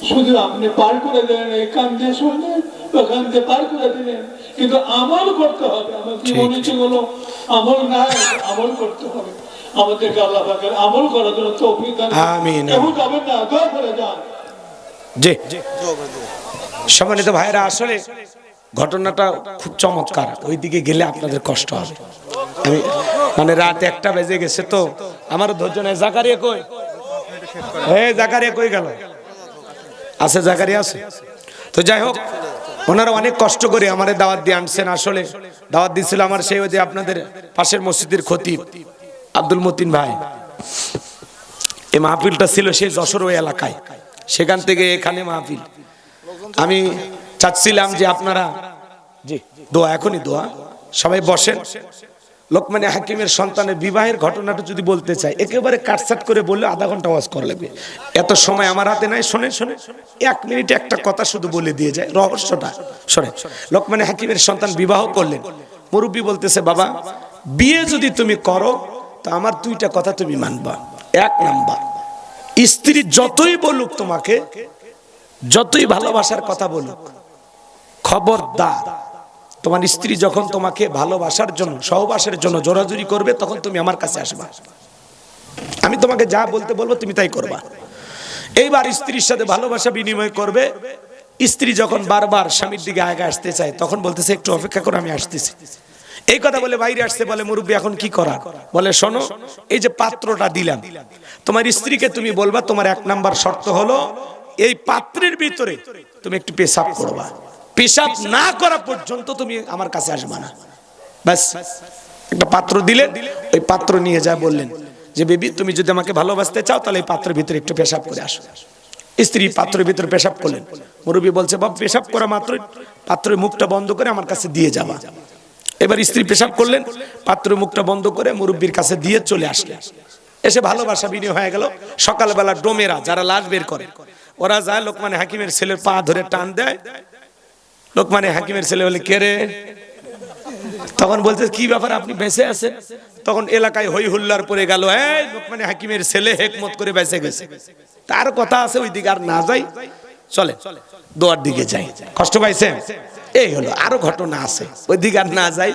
শুধু আপনি পার করে দেন, এই কান দিয়ে শুনলেন, ওখান দিয়ে পার করে দিলেন, কিন্তু আমল করতে হবে। আমার কি মনে হচ্ছে বলো, আমল নাই, আমল করতে হবে। আমাদেরকে আল্লাহ পাকের আমল করার জন্য তৌফিক দান করুন। আমিন। কেউ যাবেন না, দোয়া করে যান। জি সম্মানিত ভাইরা, আসলে ঘটনাটা খুব চমৎকার। ওইদিকে গেলে আপনাদের কষ্ট হবে। আমি মানে রাত 1টা বেজে গেছে তো আমার ধৈর্য নেই। জাকারিয়া কই? জাকারিয়া কই গেল? আছে জাকারিয়া আছে তো। যাই হোক, ওনারা অনেক কষ্ট করে আমারে দাওয়াত দিয়ে আনছেন। আসলে দাওয়াত দিয়েছিল আমার সেই ওই যে আপনাদের পাশের মসজিদের খতিব আব্দুল মতিন ভাই। এই মাহফিলটা ছিল সেই যশোর ওই এলাকায়, সেখান থেকে এখানে মাহফিল। আমি চাচ্ছিলাম যে আপনারা জি দোয়া, এখনই দোয়া, সবাই বসেন। লোকমানে হাকিমের সন্তানের বিবাহের ঘটনাটা যদি বলতে চাই, একেবারে কাটছাট করে বললে আধা ঘন্টা ওয়াজ করা লাগবে। এত সময় আমার হাতে নাই। শোনেন শোনেন, 1 মিনিটে একটা কথা শুধু বলে দিয়ে যায় রহস্যটা। শোনেন, লোকমানে হাকিমের সন্তান বিবাহ করলেন। মুরব্বী বলতেছে, বাবা বিয়ে যদি তুমি করো তো আমার 2টা কথা তুমি মানবা। 1 নাম্বার, স্ত্রী যতই বলুক তোমাকে, যতই ভালোবাসার কথা বলুক, খবরদার তোমার স্ত্রী যখন তোমাকে ভালোবাসার জন্য, সহবাসের জন্য জোরাজুরি করবে, তখন তুমি আমার কাছে আসবা। আমি তোমাকে যা বলতে বলবো তুমি তাই করবা। এইবার স্ত্রীর সাথে ভালোবাসা বিনিময় করবে। স্ত্রী যখন বারবার স্বামীর দিকে আগে আসতে চায়, তখন বলতেছে একটু অপেক্ষা করো, আমি আসতেছি। এই কথা বলে বাইরে আসতে বলে, মুরব্বী এখন কি করা? বলে শোনো, এই যে পাত্রটা দিলাম, তোমার স্ত্রীকে তুমি বলবা তোমার 1 নাম্বার শর্ত হলো এই পাত্রের ভিতরে তুমি একটু পেশাব করবা। পেশাব না করা পর্যন্ত তুমি আমার কাছে আসবা না। ব্যাস, একটা পাত্র দিলেন, ওই পাত্র নিয়ে যা বললেন যে বেবি তুমি যদি আমাকে ভালোবাসতে চাও তাহলে এই পাত্রের ভিতরে একটু পেশাব করে আসো। স্ত্রী পাত্রের ভিতরে পেশাব করলেন। মুরব্বী বলছে, বাবা পেশাব করা মাত্রই পাত্রের মুখটা বন্ধ করে আমার কাছে দিয়ে যাবা। এবার স্ত্রী পেশাব করলেন, পাত্রের মুখটা বন্ধ করে মুরব্বীর কাছে দিয়ে চলে আসলেন। এসে ভালোবাসা বিনিময় হয়ে গেল। সকালবেলা ডোমেরা যারা লাশ বের করে, ওরা যায় লোকমানে হাকিমের ছেলের পা ধরে টান দেয়। লোকমানে হাকিমের ছেলে বলে, কে রে? তখন বলছে, কি ব্যাপার, আপনি বেঁচে আছেন? তখন এলাকায় হই হুল্লার পড়ে গেল, এই লোকমানে হাকিমের ছেলে হেকমত করে বেঁচে গেছে। তার কথা আছে, ওই দিকে আর না যাই, চলে দোয়ার দিকে যাই। কষ্ট পাইছেন? এই হলো, আরো ঘটনা আছে, ওই দিকে আর না যাই।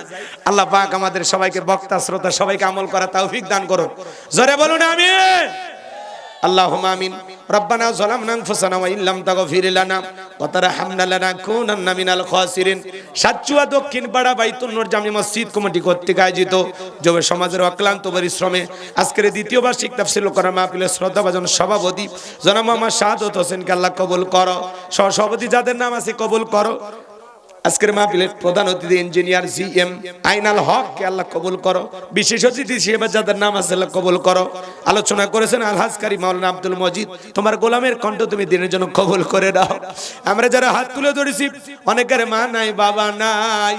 আল্লাহ পাক আমাদের সবাইকে, বক্তা শ্রোতা সবাইকে আমল করা তৌফিক দান করুন। জোরে বলুন আমিন। আল্লাহুম্মা আমিন। রব্বানা যালামনা আনফুসানা ওয়া ইল্লাম তাগফির লানা ওয়া তারহামনা লানাকুনান্না মিনাল খাসিরিন। সাতচুয়া দক্ষিণ পাড়া বাইতুন নূর জামি মসজিদ কমিটি কর্তৃক আয়োজিত যুব সমাজের অক্লান্ত পরিশ্রমে আজকের দ্বিতীয় বার্ষিক তাফসীরুল কোরআন মাহফিলের শ্রদ্ধাভাজন সভাপতি জনাব মোহাম্মদ শাহাদত হোসেনকে আল্লাহ কবুল করো। সহসভাপতি যাদের নাম আছে কবুল করো। আজকের মাহফিলের প্রধান অতিথি ইঞ্জিনিয়ার জিএম আইনাল হক কে আল্লাহ কবুল করো। বিশেষ অতিথি হিসেবে যাদের নাম আছে আল্লাহ কবুল করো। আলোচনা করেছেন আলহাজ কারি মাওলানা আব্দুল মজিদ, তোমার গোলামের কণ্ঠ তুমি দিনের জন্য কবুল করে দাও। আমরা যারা হাত তুলে ধরেছি অনেকের মা নাই বাবা নাই,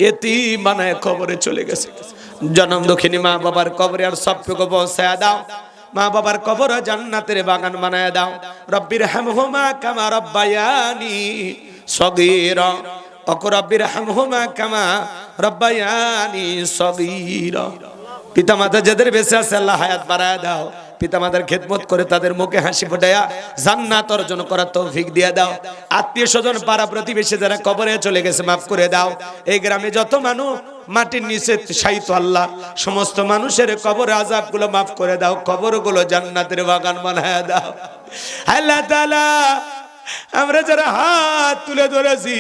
এতিম বানায় কবরে চলে গেছে। জনম দুঃখিনী মা বাবার কবরে আর সবটুকু পৌঁছায় দাও। মা বাবার কবর জান্নাতের বাগান বানায় দাও। রব্বির হামহুমা কামা রব্বায়ানি সগীরা অকরাব্বির হামহুমা কামা রব্বায়ানি সগীরা। পিতামাতা যাদের বেঁচে আছে আল্লাহ হায়াত বাড়ায় দাও। পিতামাতার খেদমত করে তাদের মুখে হাসি ফোটায়া জান্নাত অর্জন করার তৌফিক দিয়ে দাও। আত্মীয় স্বজন পাড়া প্রতিবেশী যারা কবরে চলে গেছে মাফ করে দাও। এই গ্রামে যত মানুষ মাটির নিচে শায়িত আল্লাহ সমস্ত মানুষের কবর আযাবগুলো মাফ করে দাও। কবরগুলো জান্নাতের বাগান বানায় দাও। আল্লাহ তাআলা আমরা যারা হাত তুলে ধরেছি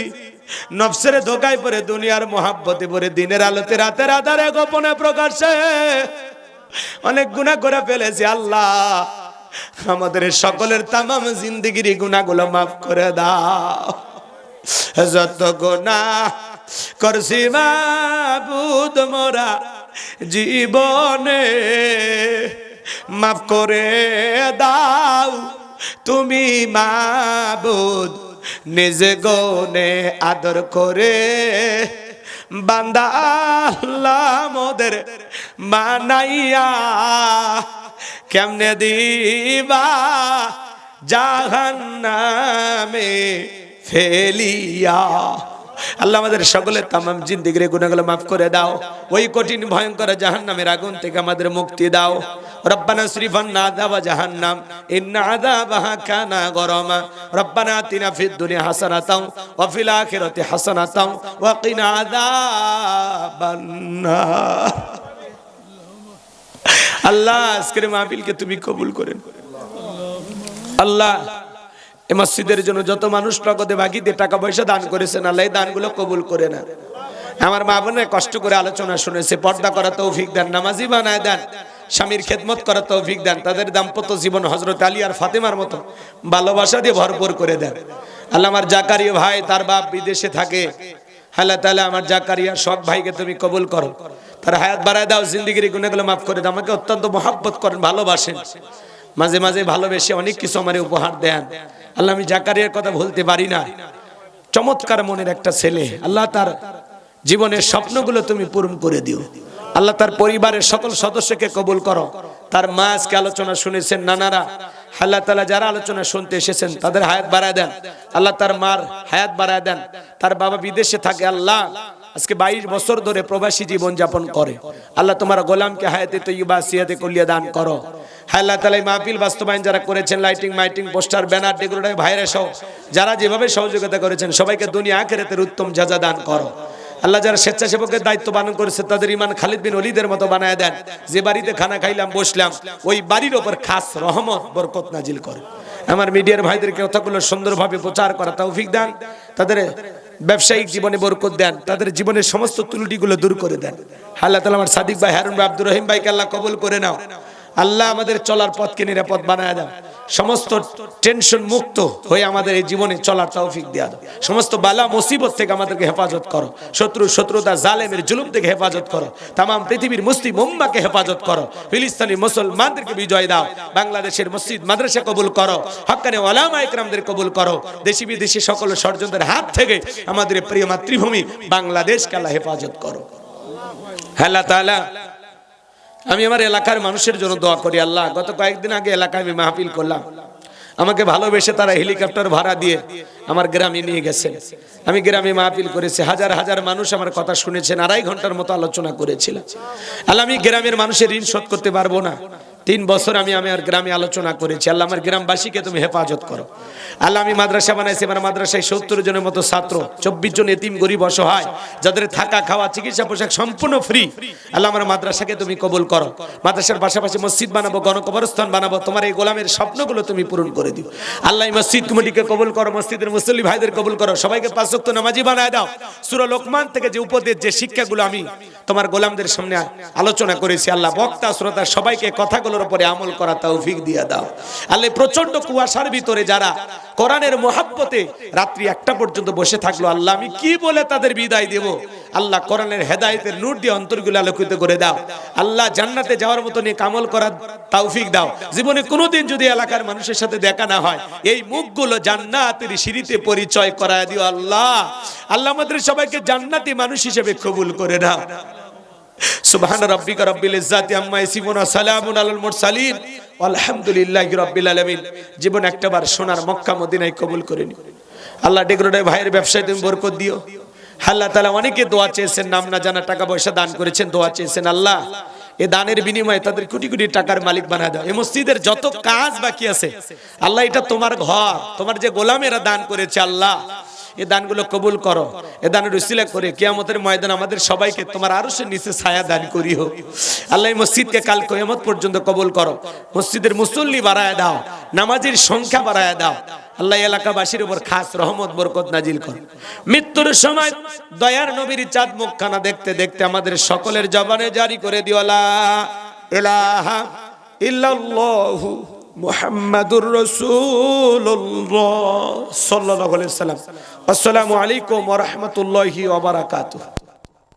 নফসের ধোকায় পড়ে দুনিয়ার মোহাব্বতে পড়ে দিনের আলোতে রাতের আধারে গোপনে প্রকাশ্যে অনেক গুনাহ করে ফেলেছি। আল্লাহ আমাদের সকলের তামাম জিন্দেগির গুনাহগুলো মাফ করে দাও। যত গুনাহ করছি মাবুদ মোরা জীবনে মাফ করে দাও তুমি মাবুদ। নিজে গনে আদর করে বান্দা আল্লাহ মোদের মানাইয়া কেমনে দিবা জাহান্নামে ফেলিয়া। আল্লাহ আমাদের সকলের তামাম জিন্দেগির গুনাহগুলো মাফ করে দাও। ওই কঠিন ভয়ঙ্কর জাহান্নামের আগুন থেকে আমাদের মুক্তি দাও। রব্বানা সরিফান্না আযাবা জাহান্নাম ইন্না আযাবাহা কানা গরামা। রব্বানা আতিনা ফিদ দুনিয়া হাসানাতাও ওয়া ফিল আখিরাতি হাসানাতাও ওয়া কিনা আযাবান্নার। আল্লাহ আজকের মাহফিলকে তুমি কবুল করেন। আল্লাহ এই মসজিদের জন্য যত মানুষ নগদে বাকিতে টাকা পয়সা দান করেছেন আল্লাহ এই দানগুলো কবুল করে না। আমার মা বোনের কষ্ট করে আলোচনা শুনেছে, পর্দা করা তৌফিক দেন, নামাজি বানায় দেন, স্বামীর খেদমত করা তৌফিক দেন, তাদের দাম্পত্য জীবন হযরত আলী আর ফাতেমার মতো ভালোবাসা দিয়ে ভরপুর করে দেন। আল্লাহ আমার জাকারিয়া ভাই তার বাপ বিদেশে থাকে, আল্লাহ তাআলা আমার জাকারিয়া সব ভাইকে তুমি কবুল করো, তার হায়াত বাড়ায় দাও, জিন্দেগির গুনাহগুলো মাফ করে দাও। আমাকে অত্যন্ত মহব্বত করেন, ভালোবাসেন, মাঝে মাঝে ভালোবেসে অনেক কিছু আমারে উপহার দেন। আল্লাহ আমি জাকারিয়ার কথা ভুলতে পারি না, চমৎকার মনের একটা ছেলে। আল্লাহ তার জীবনের স্বপ্নগুলো তুমি পূরণ করে দিও। আল্লাহ তার পরিবারের সকল সদস্যকে কবুল করো। তার মা আজকে আলোচনা শুনেছেন, নানারা আল্লাহ তাআলা যারা আলোচনা শুনতে এসেছেন তাদের হায়াত বাড়ায় দেন। আল্লাহ তার মার হায়াত বাড়ায় দেন। তার বাবা বিদেশে থাকে, আল্লাহ আজকে 22 বছর ধরে প্রবাসী জীবন যাপন করে। আল্লাহ তোমার গোলামকে হায়াতে তৈয়বা সিয়াতে কুলিয়া দান করো। আল্লাহ তাআলা মাহফিল বাস্তবায়ন যারা করেছেন, লাইটিং মাইটিং পোস্টার ব্যানার ডেকোরেটর ভাইরা সহ যারা যেভাবে সহযোগিতা করেছেন সবাইকে দুনিয়া আখিরাতের উত্তম জাযা দান করো। আল্লাহ যারা স্বেচ্ছাসেবকের দায়িত্ব পালন করেছে তাদের ঈমান খালিদ বিন ওলীদের মতো বানায় দেন। যে বাড়িতে খানা খাইলাম বসলাম ওই বাড়ির উপর খাস রহমত বরকত নাজিল করে। আমার মিডিয়ার ভাইদেরকে কথাগুলো সুন্দরভাবে প্রচার করা তৌফিক দেন, তাদের ব্যবসায়িক জীবনে বরকত দেন, তাদের জীবনের সমস্ত ত্রুটিগুলো দূর করে দেন। আল্লাহ তাআলা আমার সাদিক ভাই, হারুন ভাই, আব্দুর রহিম ভাইকে আল্লাহ কবুল করে নাও। আল্লাহ আমাদের চলার পথকে নিরাপদ বানায় দাও। সমস্ত টেনশন মুক্ত হয়ে আমাদের এই জীবনে চলার তৌফিক দেয়া দাও। সমস্ত বালা মুসিবত থেকে আমাদেরকে হেফাজত করো। শত্রুতা জালেমের জুলুম থেকে হেফাজত করো। তামাম পৃথিবীর মুসলিম উম্মাহকে হেফাজত করো। ফিলিস্তিনি মুসলমানদেরকে বিজয় দাও। বাংলাদেশের মসজিদ মাদ্রাসা কবুল করো। হক্কানি উলামা ইকরামদের কবুল করো। দেশি বিদেশি সকল ষড়যন্ত্রের হাত থেকে আমাদের প্রিয় মাতৃভূমি বাংলাদেশকে আল্লাহ হেফাজত করো। আল্লাহ তাআলা আমি আমার এলাকার মানুষের জন্য দোয়া করি। আল্লাহ গত কয়েকদিন আগে এলাকায় আমি মাহফিল করলাম, আমাকে ভালোবেসে তারা হেলিকপ্টার ভাড়া দিয়ে আমার গ্রামে নিয়ে গেছেন। আমি গ্রামে মাহফিল করেছি, হাজার হাজার মানুষ আমার কথা শুনেছেন, 2.5 ঘন্টার মতো আলোচনা করেছিলাম। আল্লাহ আমি গ্রামের মানুষের ঋণ শোধ করতে পারবো না, 3 বছর আমি আমার গ্রামে আলোচনা করেছি, আল্লাহ আমার গ্রামবাসীকে তুমি হেফাজত করো। আল্লাহ আমি মাদ্রাসা বানাইছি, আমার মাদ্রাসায় 70 জনের মতো ছাত্র, 24 জন এতিম গরিব অসহায়, যাদের থাকা খাওয়া চিকিৎসা পোশাক সম্পূর্ণ ফ্রি। আল্লাহ আমার মাদ্রাসাকে তুমি কবুল করো। মাদ্রাসার পাশাপাশি মসজিদ বানাবো, গণকবরস্থান বানাবো, তোমার এই গোলামের স্বপ্নগুলো তুমি পূরণ করে দিও। আল্লাহ এই মসজিদ কমিটিকে কবুল করো, মসজিদের মুসল্লি ভাইদের কবুল করো, সবাইকে 5 ওয়াক্ত নামাজি বানায় দাও। সূরা লোকমান থেকে যে উপদেশ, যে শিক্ষাগুলো আমি তোমার গোলামদের সামনে আলোচনা করেছি, আল্লাহ বক্তা শ্রোতা সবাইকে কথাগুলোর উপরে আমল করা তৌফিক দিয়ে দাও। আল্লাহ প্রচন্ড কুয়াশার ভিতরে যারা কোরআনের মোহাব্বতে রাত্রি 1টা পর্যন্ত বসে থাকলো, আল্লাহ আমি কি বলে তাদের বিদায় দেব? আল্লাহ কোরআনের হেদায়েতের নূর দিয়ে অন্তরগুলো আলোকিত করে দাও। আল্লাহ জান্নাতে যাওয়ার মতো নেক আমল করার তৌফিক দাও। জীবনে কোনোদিন যদি এলাকার মানুষের সাথে দেখা না হয়, এই মুখগুলো জান্নাতের সিঁড়িতে পরিচয় করায় দিও। আল্লাহ আল্লাহ আমাদের সবাইকে জান্নাতি মানুষ হিসেবে কবুল করে নাও। সুবহান রাব্বিকা রাব্বিল ইজ্জাতি আম্মা ইয়াসিফুন ওয়া সালামুন আলাল মুরসালিন আলহামদুলিল্লাহি রাব্বিল আলামিন। জীবন একটাবার সোনার মক্কা মদিনায় কবুল করে নিও। আল্লাহ ডেকরোডায় ভাইয়ের ব্যবসায় তুমি বরকত দিও। আল্লাহ তাআলা অনেকে দোয়া চেয়েছেন, নাম না জানা টাকা পয়সা দান করেছেন, দোয়া চেয়েছেন, আল্লাহ এই দানের বিনিময়ে তাদের কোটি কোটি টাকার মালিক বানায় দাও। এই মসজিদের যত কাজ বাকি আছে আল্লাহ, এটা তোমার ঘর, তোমার যে গোলামেরা দান করেছে আল্লাহ, এই দানগুলো কবুল করো। এই দানের উসিলা করে কিয়ামতের ময়দানে আমাদের সবাইকে তোমার আরশের নিচে ছায়া দান করিও। আল্লাহ এই মসজিদকে কাল কিয়ামত পর্যন্ত কবুল করো। মসজিদের মুসল্লি বাড়ায় দাও, নামাজের সংখ্যা বাড়ায় দাও। আল্লাহ এলাকাবাসীর উপর খাস রহমত বরকত নাজিল করো। মৃত্যুর সময় দয়ার নবীর চাঁদ মুখখানা দেখতে দেখতে আমাদের সকলের জবানে জারি করে দিও লা ইলাহা ইল্লাল্লাহু মুহাম্মাদুর রাসূলুল্লাহ সাল্লাল্লাহু আলাইহি ওয়াসাল্লাম। আসসালামু আলাইকুম ওয়া রাহমাতুল্লাহি ওয়া বারাকাতুহু।